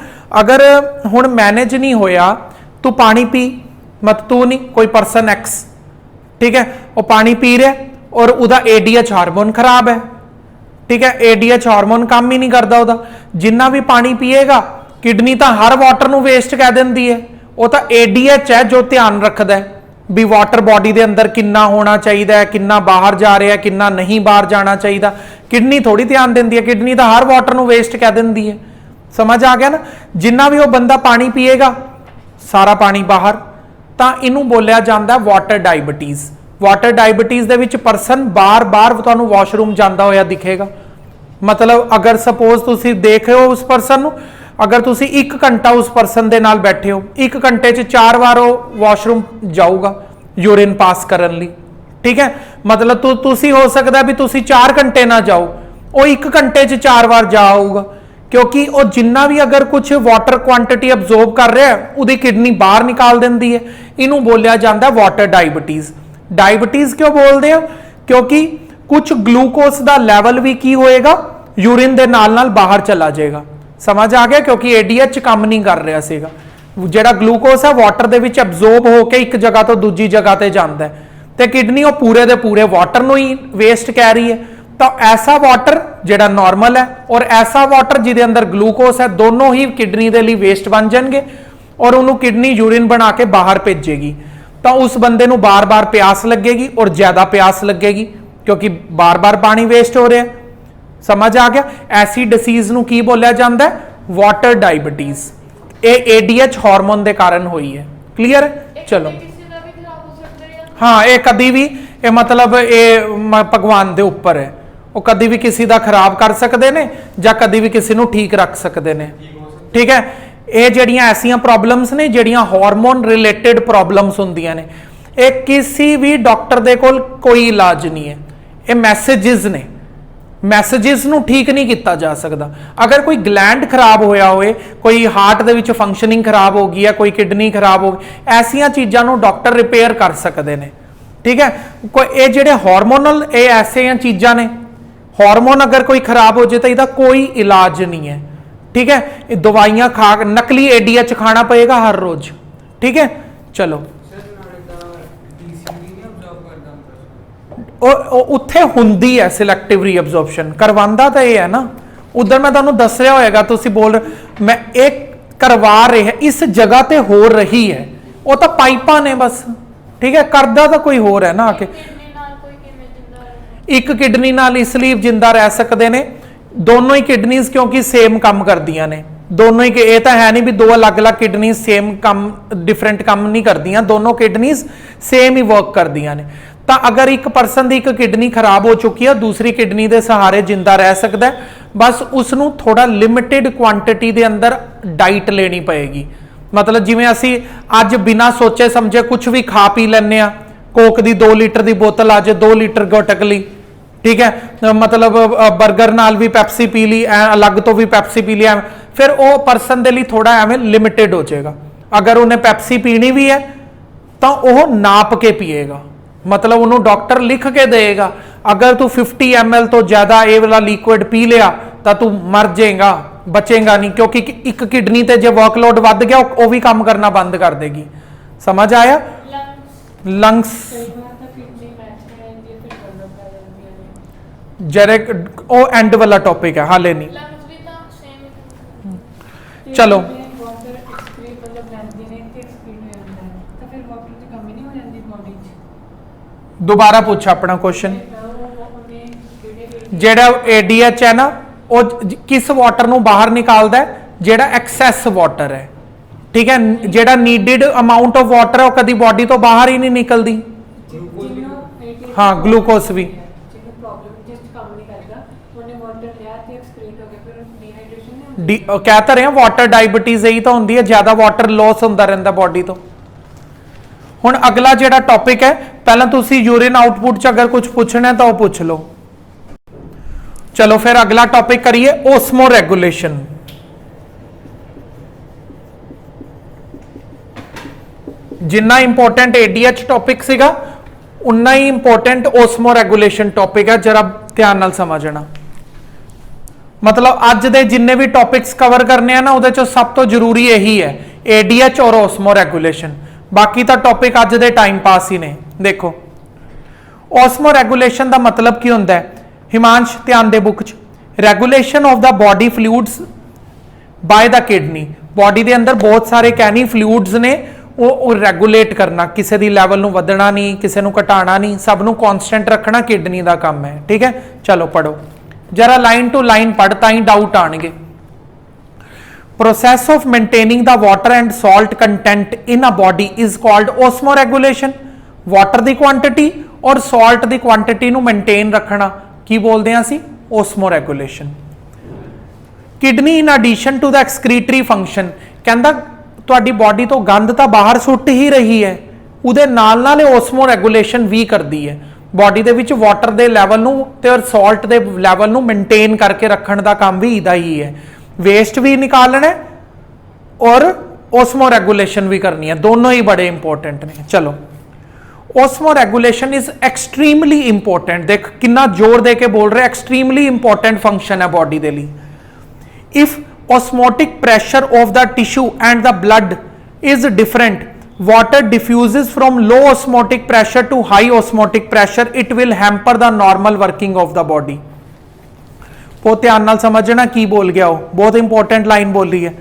[SPEAKER 1] ਅਗਰ ਹੁਣ ਮੈਨੇਜ ਨਹੀਂ ਹੋਇਆ, ਤੂੰ ਪਾਣੀ ਪੀ, ਮਤ ਤੂੰ ਨਹੀਂ, ਕੋਈ ਪਰਸਨ ਐਕਸ, ਠੀਕ ਹੈ, ਉਹ ਪਾਣੀ ਪੀ ਰਿਹਾ ਔਰ ਉਹਦਾ ADH ਹਾਰਮੋਨ ਖਰਾਬ ਹੈ, ਠੀਕ ਹੈ, ADH ਹਾਰਮੋਨ ਕੰਮ ਹੀ ਨਹੀਂ ਕਰਦਾ ਉਹਦਾ। ਜਿੰਨਾ ਵੀ ਪਾਣੀ ਪੀਏਗਾ, ਕਿਡਨੀ ਤਾਂ ਹਰ ਵਾਟਰ ਨੂੰ ਵੇਸਟ ਕਹਿ ਦਿੰਦੀ ਹੈ, ਉਹ ਤਾਂ ADH ਹੈ ਜੋ ਧਿਆਨ ਰੱਖਦਾ ਹੈ ਵੀ ਵਾਟਰ ਬੋਡੀ ਦੇ ਅੰਦਰ ਕਿੰਨਾ ਹੋਣਾ ਚਾਹੀਦਾ ਹੈ, ਕਿੰਨਾ ਬਾਹਰ ਜਾ ਰਿਹਾ, ਕਿੰਨਾ ਨਹੀਂ ਬਾਹਰ ਜਾਣਾ ਚਾਹੀਦਾ। ਕਿਡਨੀ ਥੋੜੀ ਧਿਆਨ ਦਿੰਦੀ ਹੈ, ਕਿਡਨੀ ਤਾਂ ਹਰ ਵਾਟਰ ਨੂੰ ਵੇਸਟ ਕਹਿ ਦਿੰਦੀ ਹੈ। ਸਮਝ ਆ ਗਿਆ ਨਾ? ਜਿੰਨਾ ਵੀ ਉਹ ਬੰਦਾ ਪਾਣੀ ਪੀਏਗਾ ਸਾਰਾ ਪਾਣੀ ਬਾਹਰ, ਤਾਂ ਇਹਨੂੰ ਬੋਲਿਆ ਜਾਂਦਾ ਵਾਟਰ ਡਾਇਬੀਟੀਜ਼। ਵਾਟਰ ਡਾਇਬੀਟੀਜ਼ ਦੇ ਵਿੱਚ ਪਰਸਨ ਬਾਰ-ਬਾਰ ਤੁਹਾਨੂੰ ਵਾਸ਼ਰੂਮ ਜਾਂਦਾ ਹੋਇਆ ਦਿਖੇਗਾ। ਮਤਲਬ ਅਗਰ ਸਪੋਜ਼ ਤੁਸੀਂ ਦੇਖ ਰਹੇ ਹੋ ਉਸ ਪਰਸਨ ਨੂੰ, ਅਗਰ ਤੁਸੀਂ 1 ਘੰਟਾ ਉਸ ਪਰਸਨ ਦੇ ਨਾਲ ਬੈਠੇ ਹੋ, 1 ਘੰਟੇ 'ਚ 4 ਵਾਰ ਉਹ ਵਾਸ਼ਰੂਮ ਜਾਊਗਾ यूरिन ਪਾਸ ਕਰਨ ਲਈ, ਠੀਕ ਹੈ। ਮਤਲਬ ਤੁਸੀਂ ਹੋ ਸਕਦਾ ਵੀ ਤੁਸੀਂ 4 ਘੰਟੇ ਨਾ ਜਾਓ, ਉਹ 1 ਘੰਟੇ 'ਚ 4 ਵਾਰ ਜਾਊਗਾ, ਕਿਉਂਕਿ ਉਹ ਜਿੰਨਾ ਵੀ ਅਗਰ ਕੁਝ ਵਾਟਰ ਕੁਆਂਟੀਟੀ ਅਬਜ਼ੋਰਬ ਕਰ ਰਿਹਾ ਉਹਦੀ ਕਿਡਨੀ ਬਾਹਰ ਨਿਕਾਲ ਦਿੰਦੀ ਹੈ। ਇਹਨੂੰ ਬੋਲਿਆ ਜਾਂਦਾ ਵਾਟਰ ਡਾਇਬੀਟੀਜ਼। ਡਾਇਬੀਟੀਜ਼ ਕਿਉਂ ਬੋਲਦੇ ਆ? ਕਿਉਂਕਿ ਕੁਝ ਗਲੂਕੋਸ ਦਾ ਲੈਵਲ ਵੀ ਕੀ ਹੋਏਗਾ, यूरिन ਦੇ ਨਾਲ ਬਾਹਰ ਚਲਾ ਜਾਏਗਾ। ਸਮਝ ਆ ਗਿਆ? ਕਿਉਂਕਿ ADH ਕੰਮ ਨਹੀਂ ਕਰ ਰਿਹਾ ਸੀਗਾ, ਜਿਹੜਾ ਗਲੂਕੋਸ ਹੈ ਵਾਟਰ ਦੇ ਵਿੱਚ ਅਬਜ਼ੋਰਬ ਹੋ ਕੇ ਇੱਕ ਜਗ੍ਹਾ ਤੋਂ ਦੂਜੀ ਜਗ੍ਹਾ ਤੇ ਜਾਂਦਾ ਹੈ, ਤੇ ਕਿਡਨੀ ਉਹ ਪੂਰੇ ਦੇ ਪੂਰੇ ਵਾਟਰ ਨੂੰ ਹੀ ਵੇਸਟ ਕਹਿ ਰਹੀ ਹੈ। ਤਾਂ ਐਸਾ ਵਾਟਰ ਜਿਹੜਾ ਨਾਰਮਲ ਹੈ ਔਰ ਐਸਾ ਵਾਟਰ ਜਿਹਦੇ ਅੰਦਰ ਗਲੂਕੋਸ ਹੈ, ਦੋਨੋਂ ਹੀ ਕਿਡਨੀ ਦੇ ਲਈ ਵੇਸਟ ਬਣ ਜਾਣਗੇ ਔਰ ਉਹਨੂੰ ਕਿਡਨੀ यूरिन ਬਣਾ ਕੇ ਬਾਹਰ ਭੇਜੇਗੀ। ਤਾਂ ਉਸ ਬੰਦੇ ਨੂੰ ਬਾਰ-ਬਾਰ ਪਿਆਸ ਲੱਗੇਗੀ ਔਰ ਜ਼ਿਆਦਾ ਪਿਆਸ ਲੱਗੇਗੀ ਕਿਉਂਕਿ ਬਾਰ-ਬਾਰ ਪਾਣੀ ਵੇਸਟ ਹੋ ਰਿਹਾ। ਸਮਝ ਆ ਗਿਆ? ਐਸੀ ਡਿਸੀਜ਼ ਨੂੰ ਕੀ ਬੋਲਿਆ ਜਾਂਦਾ? Water diabetes. ਇਹ ADH ਹਾਰਮੋਨ ਦੇ ਕਾਰਨ ਹੋਈ ਹੈ। ਕਲੀਅਰ ਹੈ? ਚਲੋ, ਹਾਂ, ਇਹ ਕਦੀ ਵੀ, ਇਹ ਮਤਲਬ ਇਹ ਭਗਵਾਨ ਦੇ ਉੱਪਰ ਹੈ, ਉਹ ਕਦੀ ਵੀ ਕਿਸੇ ਦਾ ਖਰਾਬ ਕਰ ਸਕਦੇ ਨੇ ਜਾਂ ਕਦੀ ਵੀ ਕਿਸੇ ਨੂੰ ਠੀਕ ਰੱਖ ਸਕਦੇ ਨੇ, ਠੀਕ ਹੈ। ਇਹ ਜਿਹੜੀਆਂ ਐਸੀਆਂ ਪ੍ਰੋਬਲਮਸ ਨੇ ਜਿਹੜੀਆਂ ਹਾਰਮੋਨ ਰਿਲੇਟਡ ਪ੍ਰੋਬਲਮਸ ਹੁੰਦੀਆਂ ਨੇ, ਇਹ ਕਿਸੇ ਵੀ ਡਾਕਟਰ ਦੇ ਕੋਲ ਕੋਈ ਇਲਾਜ ਨਹੀਂ ਹੈ, ਇਹ ਮੈਸੇजेस ਨੇ। ਮੈਸੇजेस ਨੂੰ ਠੀਕ ਨਹੀਂ ਕੀਤਾ ਜਾ ਸਕਦਾ। ਅਗਰ ਕੋਈ ਗਲੈਂਡ ਖਰਾਬ ਹੋਇਆ ਹੋਏ, ਕੋਈ ਹਾਰਟ ਦੇ ਵਿੱਚ ਫੰਕਸ਼ਨਿੰਗ ਖਰਾਬ ਹੋ ਗਈ ਹੈ, ਕੋਈ ਕਿਡਨੀ ਖਰਾਬ ਹੋ ਗਈ, ਐਸੀਆਂ ਚੀਜ਼ਾਂ ਨੂੰ ਡਾਕਟਰ ਰਿਪੇਅਰ ਕਰ ਸਕਦੇ ਨੇ, ਠੀਕ ਹੈ। ਕੋਈ ਇਹ ਜਿਹੜੇ ਹਾਰਮੋਨਲ, ਇਹ ਐਸੀਆਂ ਚੀਜ਼ਾਂ ਨੇ, ਹਾਰਮੋਨ ਅਗਰ ਕੋਈ ਖਰਾਬ ਹੋ ਜਾਏ ਤਾਂ ਇਹਦਾ ਕੋਈ ਇਲਾਜ ਨਹੀਂ ਹੈ, ਠੀਕ ਹੈ। ਇਹ ਦਵਾਈਆਂ ਖਾ, ਨਕਲੀ ADH ਖਾਣਾ ਪਏਗਾ ਹਰ ਰੋਜ਼, ਠੀਕ ਹੈ। ਚਲੋ, ਉਹ ਉੱਥੇ ਹੁੰਦੀ ਹੈ ਸਿਲੈਕਟਿਵ ਰੀਅਬਜ਼ੌਰਪਸ਼ਨ, ਕਰਵਾਉਂਦਾ ਤਾਂ ਇਹ ਹੈ ਨਾ। ਉਧਰ ਮੈਂ ਤੁਹਾਨੂੰ ਦੱਸ ਰਿਹਾ ਹੋਏਗਾ, ਤੁਸੀਂ ਬੋਲ ਮੈਂ ਇਹ ਕਰਵਾ ਰਿਹਾ, ਇਸ ਜਗ੍ਹਾ ਤੇ ਹੋ ਰਹੀ ਹੈ, ਉਹ ਤਾਂ ਪਾਈਪਾਂ ਨੇ ਬਸ, ਠੀਕ ਹੈ। ਕਰਦਾ ਤਾਂ ਕੋਈ ਹੋਰ ਹੈ ਨਾ ਆ ਕੇ। ਇੱਕ ਕਿਡਨੀ ਨਾਲ ਇਸ ਲਈ ਜਿੰਦਾ ਰਹਿ ਸਕਦੇ ਨੇ, ਦੋਨੋਂ ਹੀ ਕਿਡਨੀਜ਼ ਕਿਉਂਕਿ ਸੇਮ ਕੰਮ ਕਰਦੀਆਂ ਨੇ, ਦੋਨੋਂ ਹੀ। ਇਹ ਤਾਂ ਹੈ ਨਹੀਂ ਵੀ ਦੋ ਅਲੱਗ-ਅਲੱਗ ਕਿਡਨੀ ਸੇਮ ਕੰਮ, ਡਿਫਰੈਂਟ ਕੰਮ ਨਹੀਂ ਕਰਦੀਆਂ, ਦੋਨੋਂ ਕਿਡਨੀਜ਼ ਸੇਮ ਹੀ ਵਰਕ ਕਰਦੀਆਂ ਨੇ। ਤਾਂ ਅਗਰ ਇੱਕ ਪਰਸਨ ਦੀ ਇੱਕ ਕਿਡਨੀ ਖਰਾਬ ਹੋ ਚੁੱਕੀ ਹੈ, ਦੂਸਰੀ ਕਿਡਨੀ ਦੇ ਸਹਾਰੇ ਜਿੰਦਾ ਰਹਿ ਸਕਦਾ, ਬਸ ਉਸ ਨੂੰ ਥੋੜਾ ਲਿਮਿਟਿਡ ਕੁਆਂਟੀਟੀ ਦੇ ਅੰਦਰ ਡਾਈਟ ਲੈਣੀ ਪਏਗੀ। ਮਤਲਬ ਜਿਵੇਂ ਅਸੀਂ ਅੱਜ ਬਿਨਾਂ ਸੋਚੇ ਸਮਝੇ ਕੁਝ ਵੀ ਖਾ ਪੀ ਲੈਂਦੇ ਆ, ਕੋਕ ਦੀ 2 ਲੀਟਰ ਦੀ ਬੋਤਲ ਅੱਜ 2 ਲੀਟਰ ਗਟਕ ਲਈ, ਠੀਕ ਹੈ। ਮਤਲਬ 버ਗਰ ਨਾਲ ਵੀ ਪੈਪਸੀ ਪੀ ਲਈ, ਅਲੱਗ ਤੋਂ ਵੀ ਪੈਪਸੀ ਪੀ ਲਿਆ, ਫਿਰ ਉਹ ਪਰਸਨ ਦੇ ਲਈ ਥੋੜਾ ਐਵੇਂ ਲਿਮਿਟਿਡ ਹੋ ਜਾਏਗਾ। ਅਗਰ ਉਹਨੇ ਪੈਪਸੀ ਪੀਣੀ ਵੀ ਹੈ ਤਾਂ ਉਹ ਨਾਪ ਕੇ ਪੀਏਗਾ, ਮਤਲਬ ਉਹਨੂੰ ਡਾਕਟਰ ਲਿਖ ਕੇ ਦੇਗਾ, ਅਗਰ ਤੂੰ 50 ml ਤੋਂ ਜ਼ਿਆਦਾ ਇਹ ਵਾਲਾ ਲਿਕੁਇਡ ਪੀ ਲਿਆ ਤਾਂ ਤੂੰ ਮਰ ਜਾਏਗਾ, बचेगा नहीं, क्योंकि एक किडनी ते जो वर्कलोड वध गया वो भी काम करना बंद कर देगी। समझ आया? लंग्स जरे वो एंड वाला टॉपिक है, हाले नहीं। चलो दोबारा पूछा अपना क्वेश्चन। जेड़ा एडीएच है ना वो किस वाटर ਨੂੰ ਬਾਹਰ ਨਿਕਾਲਦਾ ਹੈ? ਜਿਹੜਾ ਐਕਸੈਸ ਵਾਟਰ ਹੈ, ਠੀਕ ਹੈ। ਜਿਹੜਾ ਨੀਡਡ ਅਮਾਉਂਟ ਆਫ ਵਾਟਰ ਉਹ ਕਦੀ ਬਾਡੀ ਤੋਂ ਬਾਹਰ ਹੀ ਨਹੀਂ ਨਿਕਲਦੀ। ਹਾਂ ਗਲੂਕੋਸ ਵੀ ਕਹਿ ਤਾਂ ਰਹੇ ਹਾਂ ਵਾਟਰ ਡਾਇਬੀਟੀਜ਼ ਇਹੀ ਤਾਂ ਹੁੰਦੀ ਹੈ, ਜ਼ਿਆਦਾ ਵਾਟਰ ਲੋਸ ਹੁੰਦਾ ਰਹਿੰਦਾ ਬਾਡੀ ਤੋਂ। ਹੁਣ ਅਗਲਾ ਜਿਹੜਾ ਟੌਪਿਕ ਹੈ, ਪਹਿਲਾਂ ਤੁਸੀਂ ਯੂਰਿਨ ਆਊਟਪੁੱਟ ਚ ਅਗਰ ਕੁਝ ਪੁੱਛਣਾ ਤਾਂ ਉਹ ਪੁੱਛ ਲਓ। चलो फिर अगला टॉपिक करिए ओस्मो रेगुलेशन। जिन्ना इंपॉर्टेंट एडीएच टॉपिक सीगा उन्ना ही इंपॉर्टेंट ओस्मो रेगुलेशन टॉपिक है, जरा ध्यान नाल समझना। मतलब अज दे जिन्ने भी टॉपिक्स कवर करने हैं ना उहदे चों सब तो जरूरी यही है, एडीएच और ओस्मो रेगुलेशन। बाकी तो टॉपिक अज दे टाइम पास ही ने। देखो ओस्मो रेगुलेशन का मतलब की हुंदा है? हिमांश ध्यान दे बुक च, regulation of the body fluids by the kidney. Body के अंदर बहुत सारे कैनी फ्लूइड्स ने वो रेगुलेट करना, किसी दी लैवल नूं वधना नहीं, किसी नूं घटाना नहीं, सब नूं कांस्टेंट रखना किडनी का काम है। ठीक है, चलो पढ़ो जरा लाइन टू लाइन पढ़, ताई डाउट आएंगे। Process of maintaining the water and salt content in a body is called osmoregulation. Water की क्वांटिटी और सॉल्ट की क्वांटिटी नूं मेंटेन रखना की बोलते हैं असी? Osmoregulation. Kidney in addition to the excretory function, कहता तुहाडी बॉडी तो गंद तो बाहर सुट ही रही है, उहदे नाल नाल ओस्मो रेगुलेशन भी करती है। बॉडी दे विच वाटर दे लैवल नूं ते और सॉल्ट दे लैवल नूं मेनटेन करके रखण दा काम भी इहदा ही है। वेस्ट भी निकालना और ओस्मो रेगुलेशन भी करनी है, दोनों ही बड़े इंपॉर्टेंट ने। चलो osmo regulation is extremely important. देख कितना जोर दे के बोल रहे, एक्सट्रीमली इंपॉर्टेंट फंक्शन है बॉडी दे लिए। If osmotic pressure of the tissue and the blood is different, water diffuses from low osmotic pressure to high osmotic pressure, it will hamper the normal working of the body। बहुत ध्यान नाल समझना की बोल गया हो, बहुत इंपॉर्टेंट लाइन बोल रही है।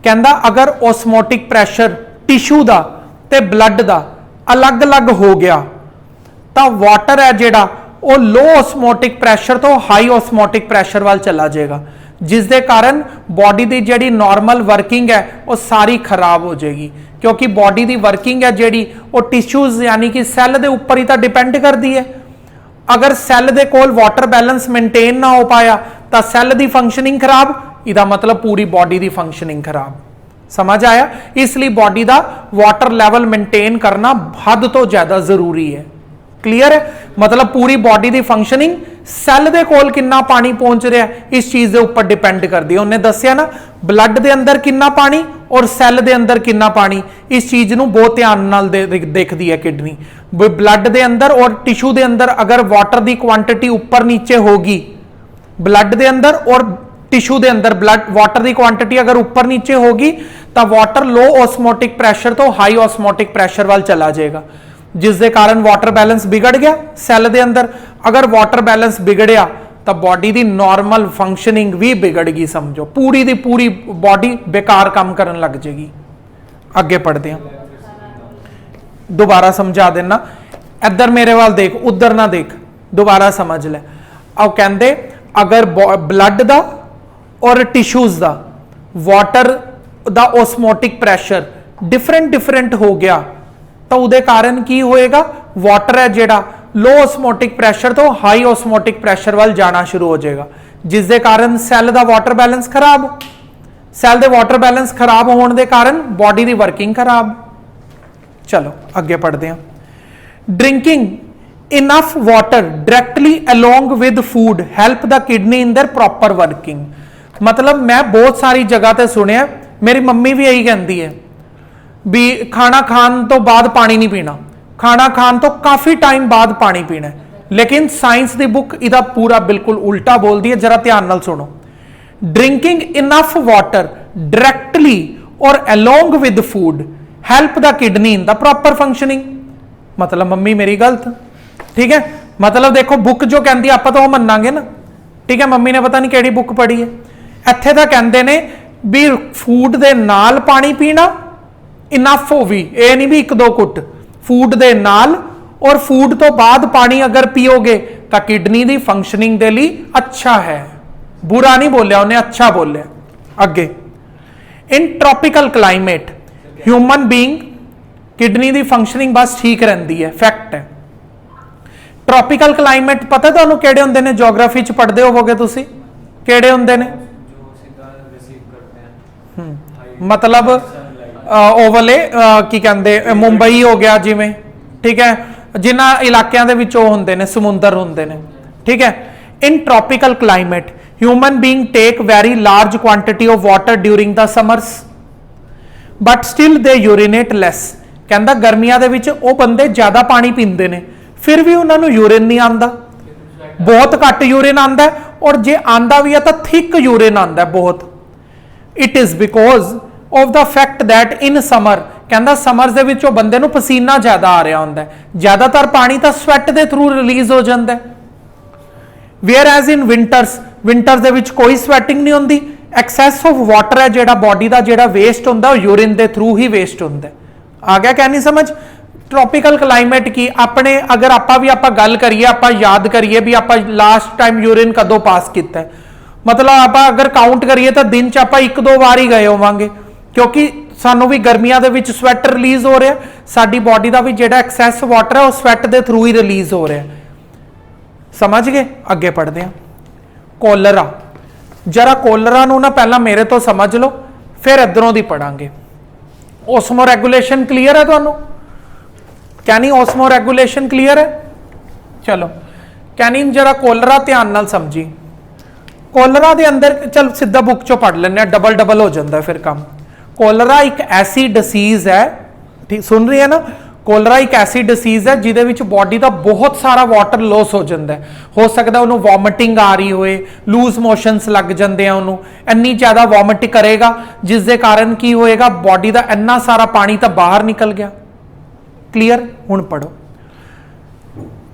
[SPEAKER 1] कहता अगर osmotic pressure टिश्यू का ते ब्लड का अलग अलग हो गया तो वाटर है जेड़ा वो लो osmotic pressure तो हाई osmotic pressure वाल चला जाएगा, जिस दे कारण बॉडी की जी नॉर्मल वर्किंग है वो सारी खराब हो जाएगी। क्योंकि बॉडी की वर्किंग है जी वो टिश्यूज यानी कि सैल के उपर ही तो डिपेंड करती है। अगर सैल के कोल वाटर बैलेंस मेनटेन ना हो पाया तो सैल की फंक्शनिंग खराब, इसका मतलब पूरी बॉडी की फंक्शनिंग खराब। समझ आया? इसलिए बॉडी का वाटर लैवल मेनटेन करना हद तो ज्यादा जरूरी है। क्लीयर है? मतलब पूरी बॉडी की फंक्शनिंग सैल दे कोल कितना पानी पहुंच रहा है इस चीज के उपर डिपेंड करती है। उन्हें दसिया ना ब्लड के अंदर कितना पानी और सैल के अंदर कितना पानी, इस चीज को बहुत ध्यान नाल देखती है किडनी। ब्लड के अंदर और टिश्यू के अंदर अगर वाटर की क्वांटिटी ऊपर नीचे होगी, ब्लड के अंदर और टिश्यू के अंदर ब्लड वाटर की क्वांटिटी अगर ऊपर नीचे होगी तो वाटर लो ऑस्मोटिक प्रेशर तो हाई ऑस्मोटिक प्रेशर वाल चला जाएगा, जिस दे कारण वाटर बैलेंस बिगड़ गया सैल के अंदर। अगर वाटर बैलेंस बिगड़िया तो बॉडी की नॉर्मल फंक्शनिंग भी बिगड़ गई, समझो पूरी दी पूरी बॉडी बेकार काम करन लग जाएगी। आगे पढ़ते हैं, दोबारा समझा देना। इधर मेरे वाल देख, उधर ना देख, दोबारा समझ ले। अब कहते अगर ब्लड का और टिश्यूज का वाटर का ऑस्मोटिक प्रेशर डिफरेंट डिफरेंट हो गया तो उहदे कारण की होएगा, वाटर है जेड़ा लो ऑस्मोटिक प्रेशर तो हाई ऑस्मोटिक प्रेशर वाल जाना शुरू हो जाएगा, जिस दे कारण सैल का वाटर बैलेंस खराब, सैल के वाटर बैलेंस खराब होने के कारण बॉडी की वर्किंग खराब। चलो आगे पढ़ते हैं। Drinking enough water directly along with food help the kidney in their proper working. मतलब मैं बहुत सारी जगह ते सुनिया, मेरी मम्मी भी यही कहती है भी खाना खान तो बाद पानी नहीं पीना, खाना खान तो काफी टाइम बाद पानी पीना है। लेकिन साइंस की बुक इदा पूरा बिल्कुल उल्टा बोलती है, जरा ध्यान नाल सुनो। ड्रिंकिंग इनफ वाटर डायरेक्टली और along with food help the kidney in the proper functioning. मतलब मम्मी मेरी गलत, ठीक है। मतलब देखो बुक जो कहती आप तो मन्नांगे ना, ठीक है। मम्मी ने पता नहीं केड़ी बुक पढ़ी है, इत्थे तां कहंदे ने भी फूड दे नाल पानी पीना इनफ हो भी, ये नहीं भी एक दो घुट, फूड दे नाल और फूड तो बाद पानी अगर पियोगे तो किडनी दी फंक्शनिंग दे लिए अच्छा है। बुरा नहीं बोलिया उन्हें, अच्छा बोलिया। अगे इन tropical climate human being kidney दी फंक्शनिंग बस ठीक रहती है, फैक्ट है। ट्रॉपिकल क्लाइमेट पता तुहानू किहड़े हुंदे ने, ज्योग्राफी च पढ़दे होवोगे तुसी, किहड़े हुंदे ने? मतलब ओवले की कहते मुंबई हो गया जिमें, ठीक है, जिन्हां इलाकों के विच ओह हुंदे ने समुंदर हुंदे ने, ठीक है। In tropical climate human being take very large quantity of water during the summers but still they urinate less. कहंदा गर्मियां दे विच ओह बंदे ज्यादा पानी पींदे ने फिर भी उन्होंने यूरिन नहीं आंदा, बहुत घट यूरिन आंदा है, और जे आंदा भी है तो थिक यूरिन आंदा है बहुत। It is because of the fact that in summer, कहंदा समर दे विच बंदे नूं पसीना ज्यादा आ रहा होंदा है, ज्यादातर पानी तो स्वैट के थ्रू रिलीज हो जाता है। Whereas in winters, winters दे विच कोई स्वैटिंग नहीं होंदी, एक्सैस ऑफ वाटर है जिहड़ा बॉडी का जिहड़ा वेस्ट होंदा ओह यूरिन के थ्रू ही वेस्ट होंदा है। आ गया क्या नहीं समझ? ट्रॉपिकल क्लाइमेट की अपने अगर आपां भी आपां गल करिए, आपां याद करिए भी आपां लास्ट टाइम यूरिन कदों पास किया है, मतलब आपां अगर काउंट करिए तो दिन च आपां एक दो बार ही गए होवांगे, क्योंकि सानू भी गर्मियां दे विच स्वैट रिलीज हो रहा, साडी बॉडी का भी जिहड़ा एक्सैस वाटर है वह स्वैट के थ्रू ही रिलीज हो रहा। समझ गए? अगे पढ़ते हैं। कोलरा, जरा कोलरा नूं ना पहला मेरे तो समझ लो, फिर इधरों दी पढ़ांगे। ओस्मो रेगुलेशन क्लीयर है तुहानू? क्या नहीं ओस्मो रेगुलेशन क्लीयर है? चलो कैनिन जरा कोलरा ध्यान नाल समझी। कोलरा दे अंदर चल सीधा बुक चो पढ़ लेने, डबल डबल हो जाता है फिर काम। कोलरा एक ऐसी डिसीज है, ठीक सुन रही है ना, कोलरा एक ऐसी डिसीज है जिहदे विच बॉडी का बहुत सारा वाटर लॉस हो जाता है। हो सकता उन्होंने वॉमिटिंग आ रही होए, लूज मोशनस लग जाते हैं, उन्होंने इन्नी ज्यादा वॉमिट करेगा जिसके कारण की होएगा बॉडी का इन्ना सारा पानी तो बाहर निकल गया। क्लीयर? हुण पढ़ो।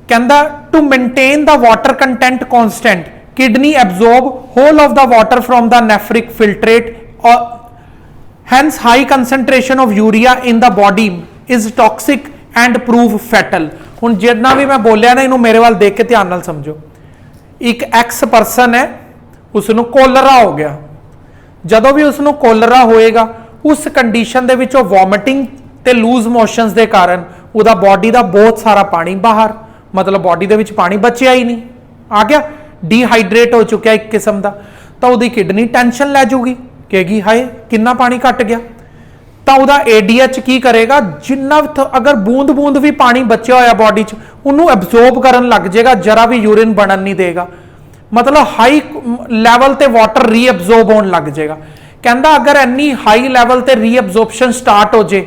[SPEAKER 1] कहंदा to maintain the water content constant kidney absorb whole of the water from the nephric filtrate और hence high concentration of urea in the body is toxic and prove fatal। हुण जितना भी मैं बोलिया ना, इनू मेरे वाल देख के ध्यान नाल समझो। एक एक्स पर्सन है, उसनू कोलरा हो गया, जदों भी उसनू कोलरा होएगा उस कंडीशन दे विच वॉमिटिंग ते लूज मोशंस दे कारण उहदा बॉडी का बहुत सारा पानी बाहर, मतलब बॉडी दे विच पानी बचिया ही नहीं, आ गया डिहाइड्रेट हो चुका एक किस्म का, तो उहदी किडनी टेंशन लै जूगी, कहेगी हाय कितना पानी घट गया, तो वह एडीएच की करेगा, जिन्ना अगर बूंद बूंद भी पानी बचा होया बॉडी च उन्होंने एब्जॉर्ब करन लग जाएगा, जरा भी यूरिन बनन नहीं देगा, मतलब हाई लैवल ते वाटर रीअब्जॉर्ब होने लग जाएगा। कहता अगर इन्नी हाई लैवल ते रीअब्जॉर्प्शन स्टार्ट हो जाए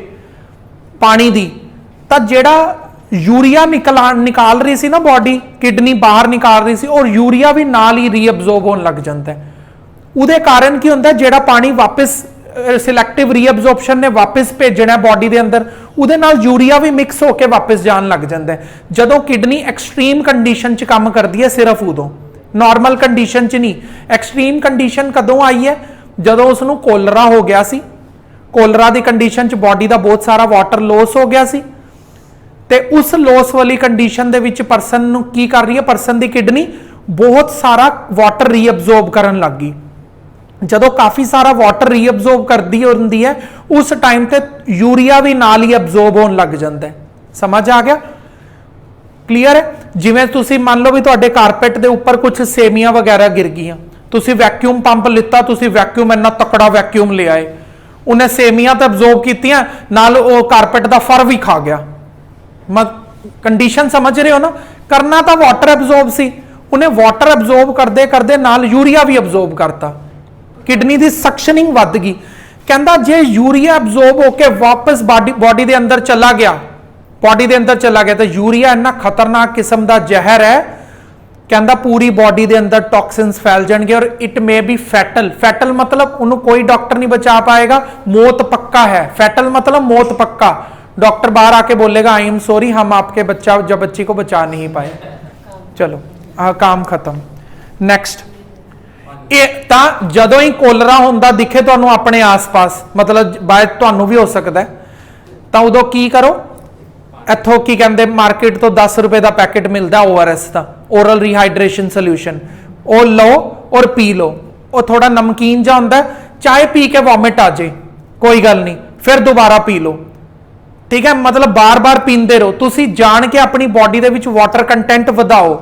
[SPEAKER 1] पानी दी, तो जेड़ा यूरिया निकाल रही सी ना बॉडी, किडनी बाहर निकाल रही सी, और यूरिया भी नाल ही रीअब्जॉर्ब होने लग जाता है। उहदे कारण की होंदा है, जेड़ा पानी वापस सिलेक्टिव रीअब्जॉर्प्शन ने वापस भेजना बॉडी के अंदर, उहदे नाल यूरिया भी मिक्स होकर वापस जान लग जाता है। जदों किडनी एक्सट्रीम कंडीशन च काम करती है सिर्फ उदों, नॉर्मल कंडीशन च नहीं। एक्सट्रीम कंडीशन कदों आई है? जदों उसनूं कोलरा हो गया सी, कोलरा की कंडीशन च बॉडी का बहुत सारा वाटर लॉस हो गया सी, ते उस लॉस वाली कंडीशन दे विच परसन नूं की कर रही है, परसन की किडनी बहुत सारा वाटर रीअब्जॉर्ब करन लग गई। जदों काफी सारा वाटर रीअब्जॉर्ब करती होंदी है उस टाइम ते यूरिया भी नाल ही अब्जॉर्ब होने लग जाता है। समझ आ गया? क्लीयर है? जिवें तुसीं मान लो भी तुहाडे कारपेट के उपर कुछ सेमियां वगैरह गिर गईयां, तुसीं वैक्यूम पंप लिता, तुसीं वैक्यूम इन्ना तकड़ा वैक्यूम ले आए, उन्हें सेमियां तो अब्जॉर्ब कीतियां, नाल वो कारपेट का फर भी खा गया। कंडीशन समझ रहे हो ना? करना तो वाटर अब्जॉर्ब सी, उन्हें वाटर अब्जॉर्ब करते करते नाल यूरिया भी अब्जॉर्ब करता, किडनी की सक्शनिंग वध गई। कहता जे यूरिया अब्जॉर्ब होकर वापस बॉडी के अंदर चला गया, बॉडी के अंदर चला गया, तो यूरिया इन्ना खतरनाक किस्म का जहर है, कहता पूरी बॉडी के अंदर टॉक्सिन्स फैल जाएंगे और it may be fatal. Fatal मतलब उन्होंने कोई डॉक्टर नहीं बचा पाएगा, मौत पक्का है। फैटल मतलब मौत पक्का। डॉक्टर बाहर आके बोलेगा आई एम सॉरी, हम आपके बच्ची को बचा नहीं पाए। चलो काम खत्म। नैक्सट, जदों ही कोलरा होंदा दिखे तुहानू अपने आस पास, मतलब बाय तुहानू भी हो सकता है, तो उदों की करो, इथों की कहते मार्केट तो 10 रुपए का पैकेट मिलता ORS का, ओरल रिहाइड्रेशन सोल्यूशन, वो लो और पी लो। वो थोड़ा नमकीन जा होंदा है, चाहे पी के वॉमिट आ जाए कोई गल नहीं, फिर दोबारा पी लो, ठीक है। मतलब बार बार पींदे रहो, तुसी जान के अपनी बॉडी दे विच वाटर कंटेंट वधाओ,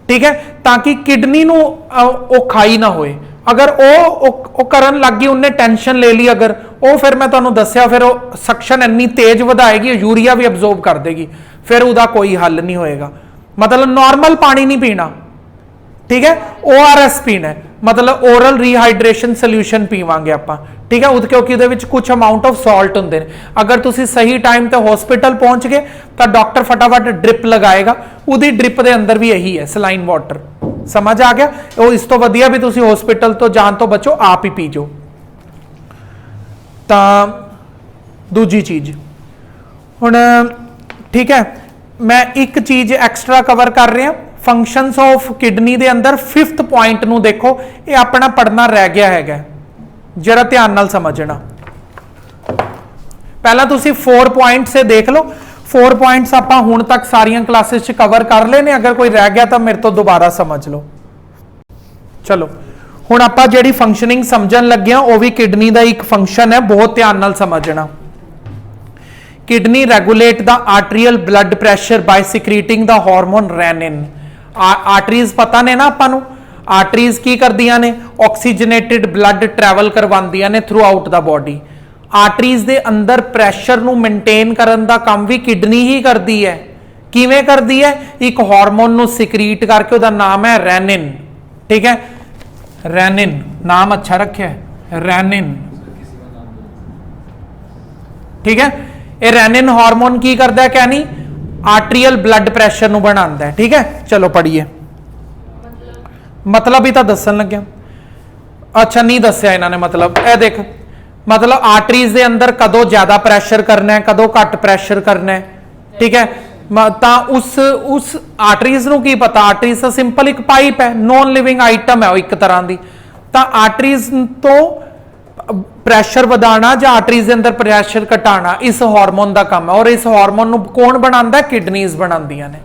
[SPEAKER 1] ठीक है, ताकि किडनी नू ओ खाई ना होए। अगर ओ करन लग गई, उन्हें टेंशन ले ली, अगर वो फिर मैं तुहानू दस्या, फिर वो सक्शन इन्नी तेज वधाएगी, यूरिया भी अब्जॉर्ब कर देगी, फिर उसका कोई हल नहीं होएगा। मतलब नॉर्मल पानी नहीं पीना, ठीक है, ORS पीना है, मतलब ओरल रिहाइड्रेशन सोल्यूशन पीवांगे आपां, ठीक है, क्योंकि उहदे विच कुछ अमाउंट ऑफ सॉल्ट हुंदे ने। अगर तुसी सही टाइम ते हॉस्पिटल पहुंच गए तो डॉक्टर फटाफट ड्रिप लगाएगा, उहदी ड्रिप दे अंदर भी यही है सलाइन वाटर। समझ आ गया? वो इस तो वधिया भी तुसी हॉस्पिटल तो जान तो बचो, आप ही पीजो। तां दूजी चीज हुण, ठीक है, मैं एक चीज एक्स्ट्रा कवर कर रहा, फंक्शंस ऑफ किडनी दे अंदर 5th पॉइंट नू देखो, ये अपना पढ़ना रह गया है, जरा ध्यान नाल समझना। पहला तुसी 4 पॉइंट से देख लो, 4 पॉइंट्स आपां हुण तक सारियां क्लासेस च कवर कर लेने, अगर कोई रह गया तो मेरे तो दोबारा समझ लो। चलो हुण आपां जिहड़ी फंक्शनिंग समझन लगे हां, वो भी किडनी का एक फंक्शन है, बहुत ध्यान नाल समझना। Kidney regulate the arterial blood pressure by secreting the hormone renin. Arteries पता ने ना आपां नू, आर्टरीज की करदियां ने, ऑक्सीजनेटेड ब्लड ट्रैवल करवांदियां ने throughout the body. Arteries दे अंदर प्रैशर नू मेनटेन करन दा काम भी किडनी ही करदी है। किवें करदी है? एक हार्मोन नू सिक्रीट करके, उसदा नाम है रेनिन, ठीक है, रेनिन नाम अच्छा रखा है, रेनिन, ठीक है। ये रेनिन हार्मोन की करता है, क्या नहीं, आर्टरियल ब्लड प्रेशर नू बढ़ाता है, ठीक है। चलो पढ़िए, मतलब ही तो दसन लग्या, अच्छा नहीं दस्या इन्होंने, मतलब ए देख, मतलब आर्टरीज दे अंदर कदों ज्यादा प्रैशर करना है, कदों घट प्रैशर करना है, ठीक है। उस आर्टरीज नू की पता, आर्टरीज तो सिंपल एक पाइप है, नॉन लिविंग आइटम है एक तरह की। तो आर्टरीज तो प्रैशर बढ़ाना या आर्टरीज के अंदर प्रैशर घटाना इस हार्मोन का काम है, और इस हार्मोन को कौन बनाता है? किडनीज बनांदियां ने।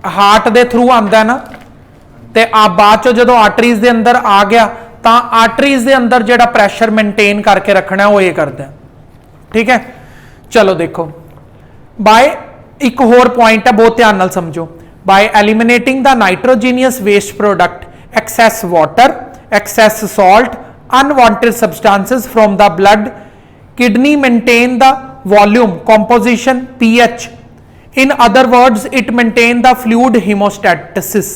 [SPEAKER 1] हार्ट दे थ्रू आंदा ना, ते आप बाद चो जो आर्टरीज के अंदर आ गया, तो आर्टरीज के अंदर जो प्रैशर मेनटेन करके रखना है वो ये करता है, ठीक है। चलो देखो, बाय एक होर पॉइंट है, बहुत ध्यान नाल समझो। By eliminating the nitrogenous waste product, excess water, excess salt, unwanted substances from the blood, kidney maintain the volume, composition, pH. In other words, it maintain the fluid hemostasis.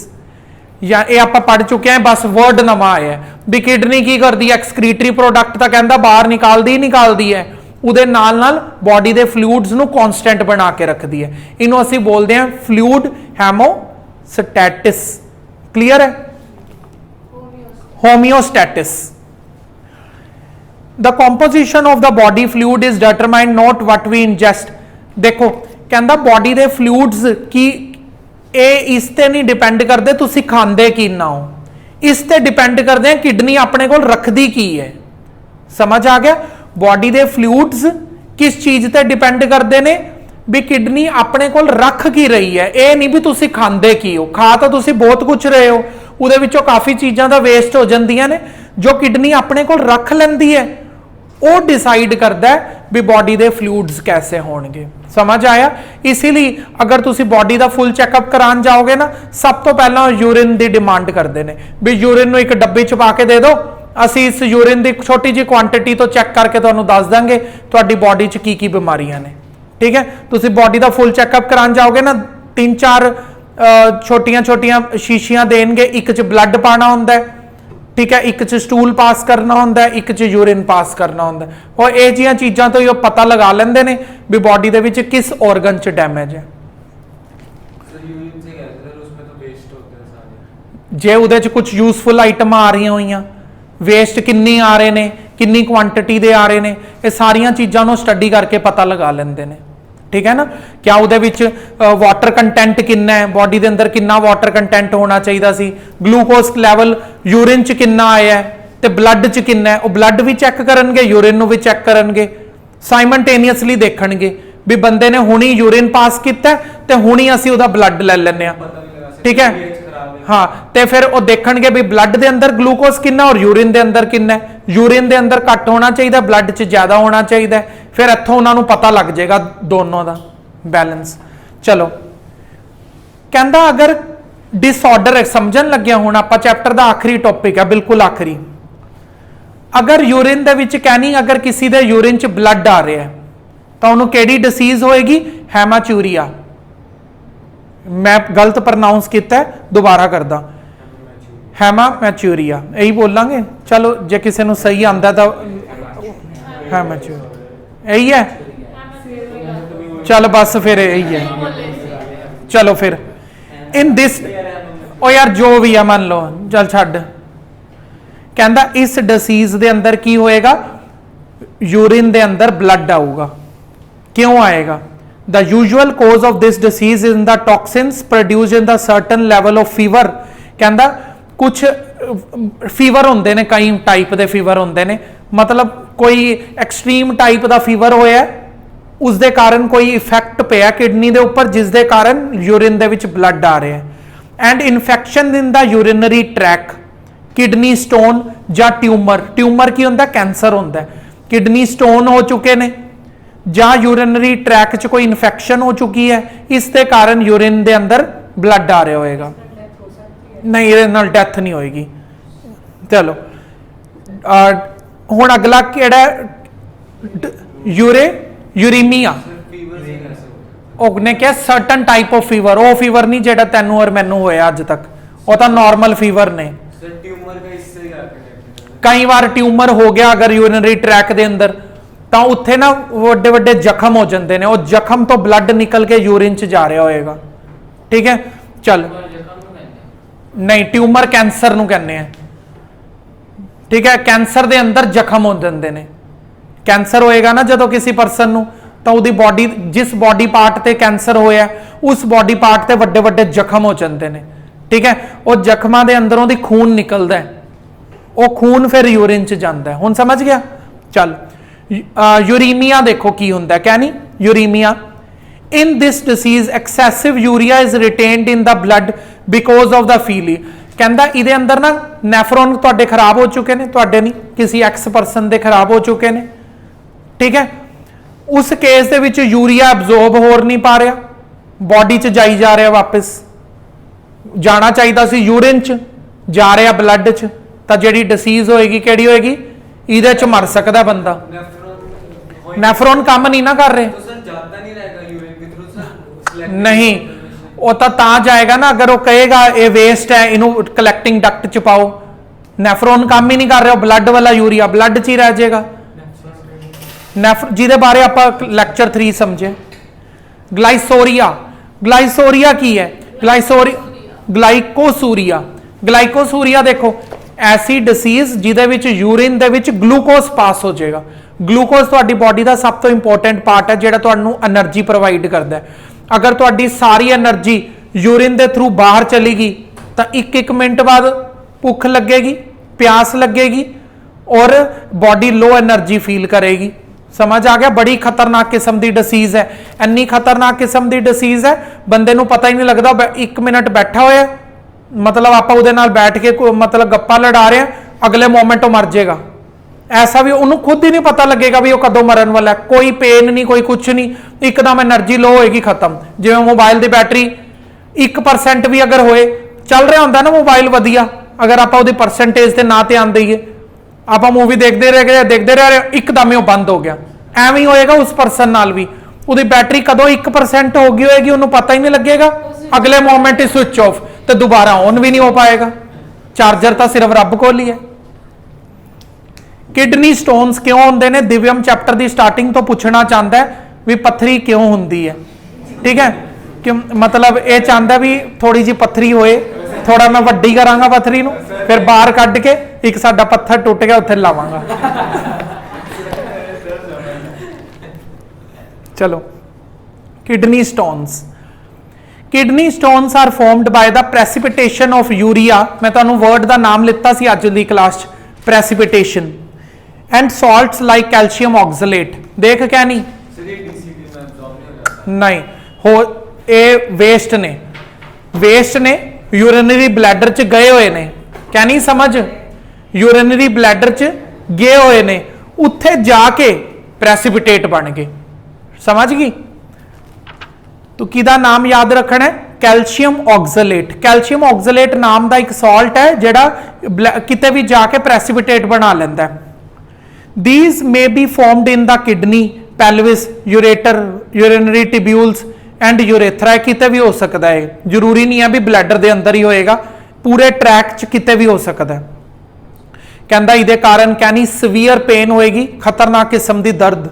[SPEAKER 1] या ये आप पढ़ चुके हैं, बस वर्ड नवा आया भी किडनी की करती है, एक्सक्रीटरी प्रोडक्ट तो कहता बाहर निकालती है, उहदे नाल नाल बॉडी दे फ्लूइड्स नू कांस्टेंट बना के रखती है। इनू असीं बोलते हैं फ्लूइड हेमोस्टैटिस। क्लियर है? Homeostasis. The composition of the body fluid is determined not what we ingest. देखो कहता बॉडी दे फ्लूइड्स की इस ते नहीं डिपेंड करते तुसी खांदे की ना हो, इस ते डिपेंड करते हैं किडनी अपने को रखदी की है। समझ आ गया? बॉडी दे फ्लूइड्स किस चीज ते डिपेंड करते ने भी किडनी अपने को रख की रही है, ये नहीं भी तुसी खांदे की हो। खा तो तुसी बहुत कुछ रहे हो, उहदे विचों काफी चीज़ां दा वेस्ट हो जांदियां ने, जो किडनी अपने को रख लैंदी है वो डिसाइड करता है भी बॉडी दे फ्लूइड्स कैसे होणगे। समझ आया? इसीलिए अगर तुसी बॉडी का फुल चैकअप करान जाओगे ना, सब तो पहला यूरिन की डिमांड करते हैं भी यूरिन नूं एक डब्बे च पा के दे दो, असी इस यूरिन की छोटी जी क्वांटिटी तो चैक करके तुहानूं दस देंगे तुहाडी बॉडी च की बीमारियां ने। ठीक है, तुसी बॉडी का फुल चैकअप करान जाओगे ना, 3-4 छोटियां छोटियां शीशियां देंगे, एक च ब्लड पाना होंदा है, ठीक है, एक च स्टूल पास करना होंदा है, एक च यूरिन पास करना होंदा है, और ये जिहियां चीज़ां तो ये पता लगा लेंदे ने भी बॉडी दे विच किस ऑर्गन च डैमेज है। ਜੇ ਉਹਦੇ ਚ ਕੁਝ ਯੂਸਫੁਲ ਆਈਟਮਾਂ ਆ ਰਹੀਆਂ ਹੋਈਆਂ, ਵੇਸਟ ਕਿੰਨੀ ਆ ਰਹੇ ਨੇ, ਕਿੰਨੀ ਕੁਆਂਟੀਟੀ ਦੇ ਆ ਰਹੇ ਨੇ, ਇਹ ਸਾਰੀਆਂ ਚੀਜ਼ਾਂ ਨੂੰ ਸਟੱਡੀ ਕਰਕੇ ਪਤਾ ਲਗਾ ਲੈਂਦੇ ਨੇ। ਠੀਕ ਹੈ ਨਾ, ਕਿਆ ਉਹਦੇ ਵਿੱਚ ਵਾਟਰ ਕੰਟੈਂਟ ਕਿੰਨਾ ਹੈ, ਬੋਡੀ ਦੇ ਅੰਦਰ ਕਿੰਨਾ ਵਾਟਰ ਕੰਟੈਂਟ ਹੋਣਾ ਚਾਹੀਦਾ ਸੀ, ਗਲੂਕੋਜ਼ ਲੈਵਲ ਯੂਰਿਨ ਚ ਕਿੰਨਾ ਆਇਆ ਹੈ ਤੇ ਬਲੱਡ ਚ ਕਿੰਨਾ ਹੈ, ਉਹ ਬਲੱਡ ਵੀ ਚੈੱਕ ਕਰਨਗੇ, ਯੂਰਿਨ ਨੂੰ ਵੀ ਚੈੱਕ ਕਰਨਗੇ, ਸਾਈਮਲਟੇਨੀਅਸਲੀ ਦੇਖਣਗੇ ਵੀ ਬੰਦੇ ਨੇ ਹੁਣੀ ਯੂਰਿਨ ਪਾਸ ਕੀਤਾ ਤੇ ਹੁਣੀ ਅਸੀਂ ਉਹਦਾ ਬਲੱਡ ਲੈ ਲੈਂਦੇ ਆ। ਠੀਕ ਹੈ, ਹਾਂ, ਤੇ ਫਿਰ ਉਹ ਦੇਖਣਗੇ ਵੀ ਬਲੱਡ ਦੇ ਅੰਦਰ ਗਲੂਕੋਜ਼ ਕਿੰਨਾ ਔਰ ਯੂਰਿਨ ਦੇ ਅੰਦਰ ਕਿੰਨਾ ਹੈ, ਯੂਰਿਨ ਦੇ ਅੰਦਰ ਘੱਟ ਹੋਣਾ ਚਾਹੀਦਾ, ਬਲੱਡ 'ਚ ਜ਼ਿਆਦਾ ਹੋਣਾ ਚਾਹੀਦਾ, ਫਿਰ ਇੱਥੋਂ ਉਹਨਾਂ ਨੂੰ ਪਤਾ ਲੱਗ ਜਾਏਗਾ ਦੋਨੋਂ ਦਾ ਬੈਲੈਂਸ। ਚਲੋ, ਕਹਿੰਦਾ ਅਗਰ ਡਿਸਆਰਡਰ ਸਮਝਣ ਲੱਗਿਆ, ਹੁਣ ਆਪਾਂ ਚੈਪਟਰ ਦਾ ਆਖਰੀ ਟੌਪਿਕ ਹੈ, ਬਿਲਕੁਲ ਆਖਰੀ। ਅਗਰ ਯੂਰਿਨ ਦੇ ਵਿੱਚ ਕਹਿਣੀ, ਅਗਰ ਕਿਸੇ ਦੇ ਯੂਰਿਨ 'ਚ ਬਲੱਡ ਆ ਰਿਹਾ ਤਾਂ ਉਹਨੂੰ ਕਿਹੜੀ ਡਿਸੀਜ਼ ਹੋਏਗੀ? ਹੈਮਾਚੂਰੀਆ। ਮੈਂ ਗਲਤ ਪ੍ਰੋਨਾਉਂਸ ਕੀਤਾ, ਦੁਬਾਰਾ ਕਰਦਾ, ਹੈਮਾਚੂਰੀਆ ਇਹੀ ਬੋਲਾਂਗੇ। ਚਲੋ ਜੇ ਕਿਸੇ ਨੂੰ ਸਹੀ ਆਂਦਾ ਤਾਂ ਹੈਮਾਚੂਰੀਆ ਇਹੀ ਹੈ, चल बस फिर यही है। चलो फिर इन दिस ओ यार जो भी है मान लो चल छड़, कहता इस डिसीज दे अंदर की होएगा, यूरिन दे अंदर ब्लड आऊगा। क्यों आएगा? The usual cause of this disease in the toxins produce in the certain level of fever. कहता कुछ फीवर होंदे ने, कई टाइप दे फीवर होंदे ने, मतलब कोई एक्सट्रीम टाइप दा फीवर होया, उस दे कारण कोई इफेक्ट पिया किडनी दे ऊपर, जिस दे कारण यूरिन दे विच ब्लड आ रहा है। And infection in the urinary track, kidney stone या ट्यूमर, ट्यूमर की होंदा कैंसर होंदा है, किडनी स्टोन हो चुके ने या यूरिनरी ट्रैक च कोई इन्फेक्शन हो चुकी है, इस दे कारण यूरिन दे अंदर ब्लड आ रहा होएगा। नहीं, ये नाल डेथ नहीं होएगी। चलो हुण अगला केड़ा, यूरीमिया, ਉਹਨੇ ਕਿਹਾ सर्टन टाइप ऑफ फीवर, ਉਹ फीवर नहीं जेड़ा ਤੈਨੂੰ और मैनू होया अज तक, वो तो नॉर्मल फीवर ने। कई बार ट्यूमर हो गया अगर यूरिनरी ट्रैक दे अंदर, तो उत्थे ना वड्डे वड्डे जख्म हो जाते हैं, वो जख्म तो ब्लड निकल के यूरिन च जा रहा होएगा। ठीक है, चल नहीं, ट्यूमर कैंसर नूं कहने हैं। ठीक है, कैंसर दे अंदर जख्म हो जाते हैं। कैंसर होएगा ना जो किसी परसन नूं, तो उहदी बॉडी, जिस बॉडी पार्ट ते कैंसर होया उस बॉडी पार्ट ते वड्डे वड्डे जख्म हो जाते हैं। ठीक है, वो जख्मां दे अंदरों दी खून निकलदा है, वो खून फिर यूरिन च जांदा है। हुण समझ गया? चल यूरीमिया देखो की हुंदा है, क्या नहीं, uraemia in this disease excessive urea is retained in the blood because of the failure. कहता इहदे अंदर ना नैफ्रॉन तुहाडे खराब हो चुके हैं, तुहाडे नहीं, किसी एक्स परसन दे खराब हो चुके हैं। ठीक है, उस केस दे विच यूरिया एब्जॉर्ब हो नहीं पा रहा, बॉडी च जाई जा रहा, वापस जाना चाहिए सी यूरिन च, जा रहा ब्लड च, तो जिहड़ी डिसीज होएगी किहड़ी होएगी, इहदे च मर सकदा बंदा। नैफ्रॉन काम नहीं ना कर रहे, नहीं वो तो जाएगा ना अगर वो कहेगा ये वेस्ट है, इनू कलैक्टिंग डक्ट च पाओ। नैफ्रॉन काम ही नहीं कर रहा, ब्लड वाला यूरिया ब्लड च ही रह जाएगा। जिहदे बारे आप लैक्चर 3 समझे। ग्लाइसोरिया, ग्लाइसोरिया की है, ग्लाइकोसूरिया, ग्लाइकोसूरिया देखो ऐसी डिसीज जिहदे विच यूरिन दे विच ग्लूकोज पास हो जाएगा। ग्लूकोज तुहाडी बॉडी का सब तो इंपॉर्टेंट पार्ट है, जिहड़ा तुहानू एनर्जी प्रोवाइड करता है। अगर तुहाडी सारी एनर्जी यूरिन दे थ्रू बाहर चलेगी तो एक मिनट बाद भुख लगेगी, प्यास लगेगी और बॉडी लो एनर्जी फील करेगी। समझ आ गया? बड़ी खतरनाक किस्म की डिसीज है, इन्नी खतरनाक किस्म की डिसीज है बंदे नू पता ही नहीं लगता। 1 मिनट बैठा होया, मतलब आप उहदे नाल बैठ के मतलब गप्पा लड़ा रहे हैं, अगले मोमेंट मर जाएगा। ऐसा भी उन्होंने खुद ही नहीं पता लगेगा भी वो कदों मरन वाला है। कोई पेन नहीं, कोई कुछ नहीं, एकदम एनर्जी लो होएगी, खत्म। जिवें मोबाइल की बैटरी 1% भी अगर होए, चल रहा होंदा ना मोबाइल वधिया, अगर आप उहदी परसेंटेज ते ना ध्यान दईए, आप मूवी देखते रह एकदम ही बंद हो गया। एवं ही होएगा उस परसन नाल भी, उहदी बैटरी कदों 1% हो गई होएगी, उन्होंने पता ही नहीं लगेगा, अगले मोमेंट ही स्विच ऑफ, तो दोबारा ऑन भी नहीं हो पाएगा। चार्जर तो सिर्फ रब कोल ही है। किडनी स्टोन्स क्यों होंदे ने? दिव्यम चैप्टर की स्टार्टिंग तो पूछना चाहता है भी पत्थरी क्यों होंदी है। ठीक है, क्यों मतलब ये चाहता भी थोड़ी जी पत्थरी होए थोड़ा मैं वड्डी करांगा पत्थरी नूं, फिर बाहर कढ के एक साडा पत्थर टुट गया उत्थे लावांगा। चलो, kidney stones. Kidney stones are formed by the precipitation of urea, मैं तुहानूं वर्ड दा नाम लिता सी अज दी क्लास च, precipitation, and salts like calcium oxalate. देख क्या नहीं नहीं हो, ए वेस्ट ने, वेस्ट ने यूरिनरी ब्लैडर च गए हुए ने, क्या नहीं समझ, यूरिनरी ब्लैडर च गए हुए ने, उत्थे जाके प्रेसिपिटेट बन गए, समझ गई। तो किदा नाम याद रखना है, कैल्शियम ऑक्सलेट। कैल्शियम ऑक्सलेट नाम का एक सॉल्ट है जिहड़ा किते भी जाके प्रेसिपिटेट बना लेंदा है। These may be formed in the kidney, pelvis, ureter, urinary tubules and urethra, किते भी हो सकता है, जरूरी नहीं है भी ब्लैडर के अंदर ही होएगा, पूरे ट्रैक च किते भी हो सकता है। कहता इहदे कारण क्या नहीं सीवियर पेन होएगी, खतरनाक किस्म की दर्द,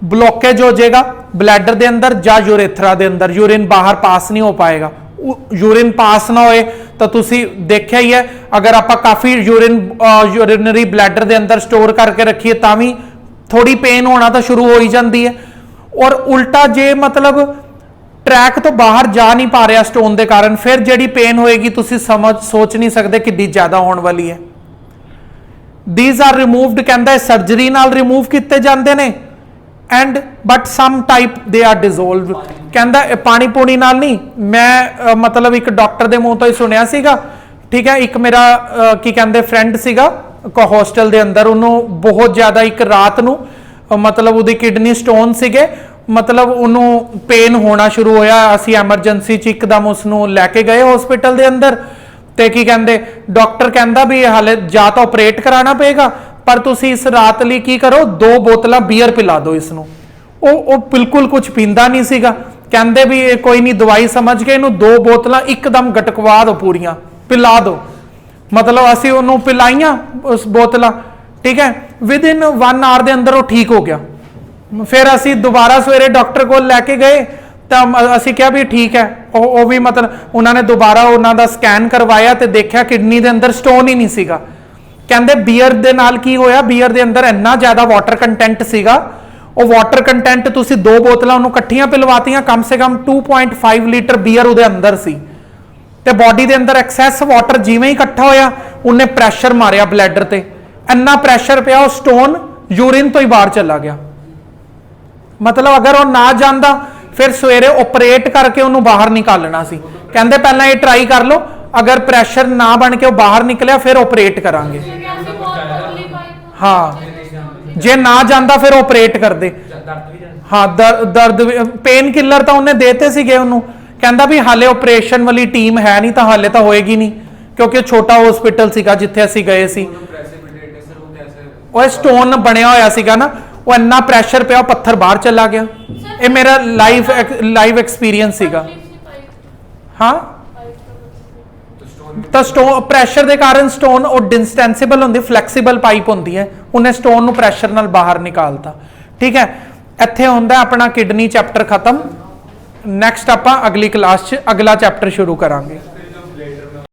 [SPEAKER 1] ब्लॉकेज हो जाएगा ब्लैडर के अंदर या यूरेथ्रा के अंदर, यूरिन बाहर पास नहीं हो पाएगा। यूरिन पास ना होए तो तुसी देखिया ही है, अगर आप काफ़ी यूरिनरी ब्लैडर के अंदर स्टोर करके रखिए तावी थोड़ी पेन होना तो शुरू हो ही जाती है। और उल्टा जे मतलब ट्रैक तो बाहर जा नहीं पा रहा स्टोन के कारण, फिर जी पेन होएगी तुसी समझ सोच नहीं सकते कि ज़्यादा होने वाली है। दीज आर रिमूव्ड, कहता सर्जरी नाल रिमूव किए जाते हैं, and but some type they are dissolve, कहता पानी पूनी नाल नहीं। मैं मतलब एक डॉक्टर के मुंह तो ही सुनिया सीगा, ठीक है, एक मेरा की कहते फ्रेंड सीगा हॉस्टल के अंदर, उन्होंने बहुत ज़्यादा एक रात नू मतलब वो किडनी स्टोन सीगे, मतलब उन्होंने पेन होना शुरू होया, असी एमरजेंसी च एकदम उसनू लैके गए हॉस्पिटल के अंदर, तो की कहते डॉक्टर कहता भी हाले जा तो ऑपरेट कराना पेगा, पर तुसी इस रात लिए की करो 2 बोतल बियर पिला दो इसनू। वो बिल्कुल कुछ पींदा नहीं सीगा, कहते भी कोई नहीं दवाई समझ के इनू 2 बोतल एकदम गटकवा दो पूरियां, पिला दो। मतलब असी उन्होंने पिलाइया उस बोतल, ठीक है, विद इन 1 आवर के अंदर वो ठीक हो गया। फिर असी दोबारा सवेरे डॉक्टर को लैके गए तो असी क्या भी ठीक है, वो भी मतलब उन्होंने दोबारा उन्होंने स्कैन करवाया तो देखा किडनी के अंदर स्टोन ही नहीं सीगा। कहते बीयर दे नाल की होया, बीयर के अंदर इन्ना ज़्यादा वाटर कंटेंट सीगा, वो वाटर कंटेंट तुसी 2 बोतल उन्होंने कट्ठियां पिलवातियां, कम से कम 2.5 लीटर बीयर उहदे अंदर सी, ते बॉडी के अंदर एक्सैस वाटर जिवें ही इकट्ठा होया उन्हें प्रैशर मारिया ब्लैडर ते, इन्ना प्रैशर पिया वो स्टोन यूरिन तो ही बाहर चला गया। मतलब अगर वो ना जाता फिर सवेरे ऑपरेट करके उन्होंने बाहर निकालना सी। कहते पहला ये ट्राई कर लो, अगर प्रैशर ना बन के वो बाहर निकलिया फिर ऑपरेट करांगे। हाँ, जे ना जाता फिर ऑपरेट कर दे। हाँ, दर्द पेन किलर तो उन्हें देते सीगे उन्होंने, कहता भी हाले ऑपरेशन वाली टीम है नहीं तो हाले तो होएगी नहीं, क्योंकि छोटा हॉस्पिटल सीगा जिथे असी गए सी, वो स्टोन बनया होया सीगा ना, वो इन्ना प्रैशर पिया पत्थर बाहर चला गया। ये मेरा लाइव एक्सपीरियंस सीगा। हाँ, तो स्टोन प्रैशर के कारण स्टोन और डिस्टेंसिबल होंदी, फ्लैक्सीबल पाइप होंदी है, उन्हें स्टोन नू प्रैशर नाल बाहर निकालता। ठीक है, इत्थे हुंदा अपना किडनी चैप्टर खत्म। नैक्सट आपां अगली क्लास च अगला चैप्टर शुरू करांगे।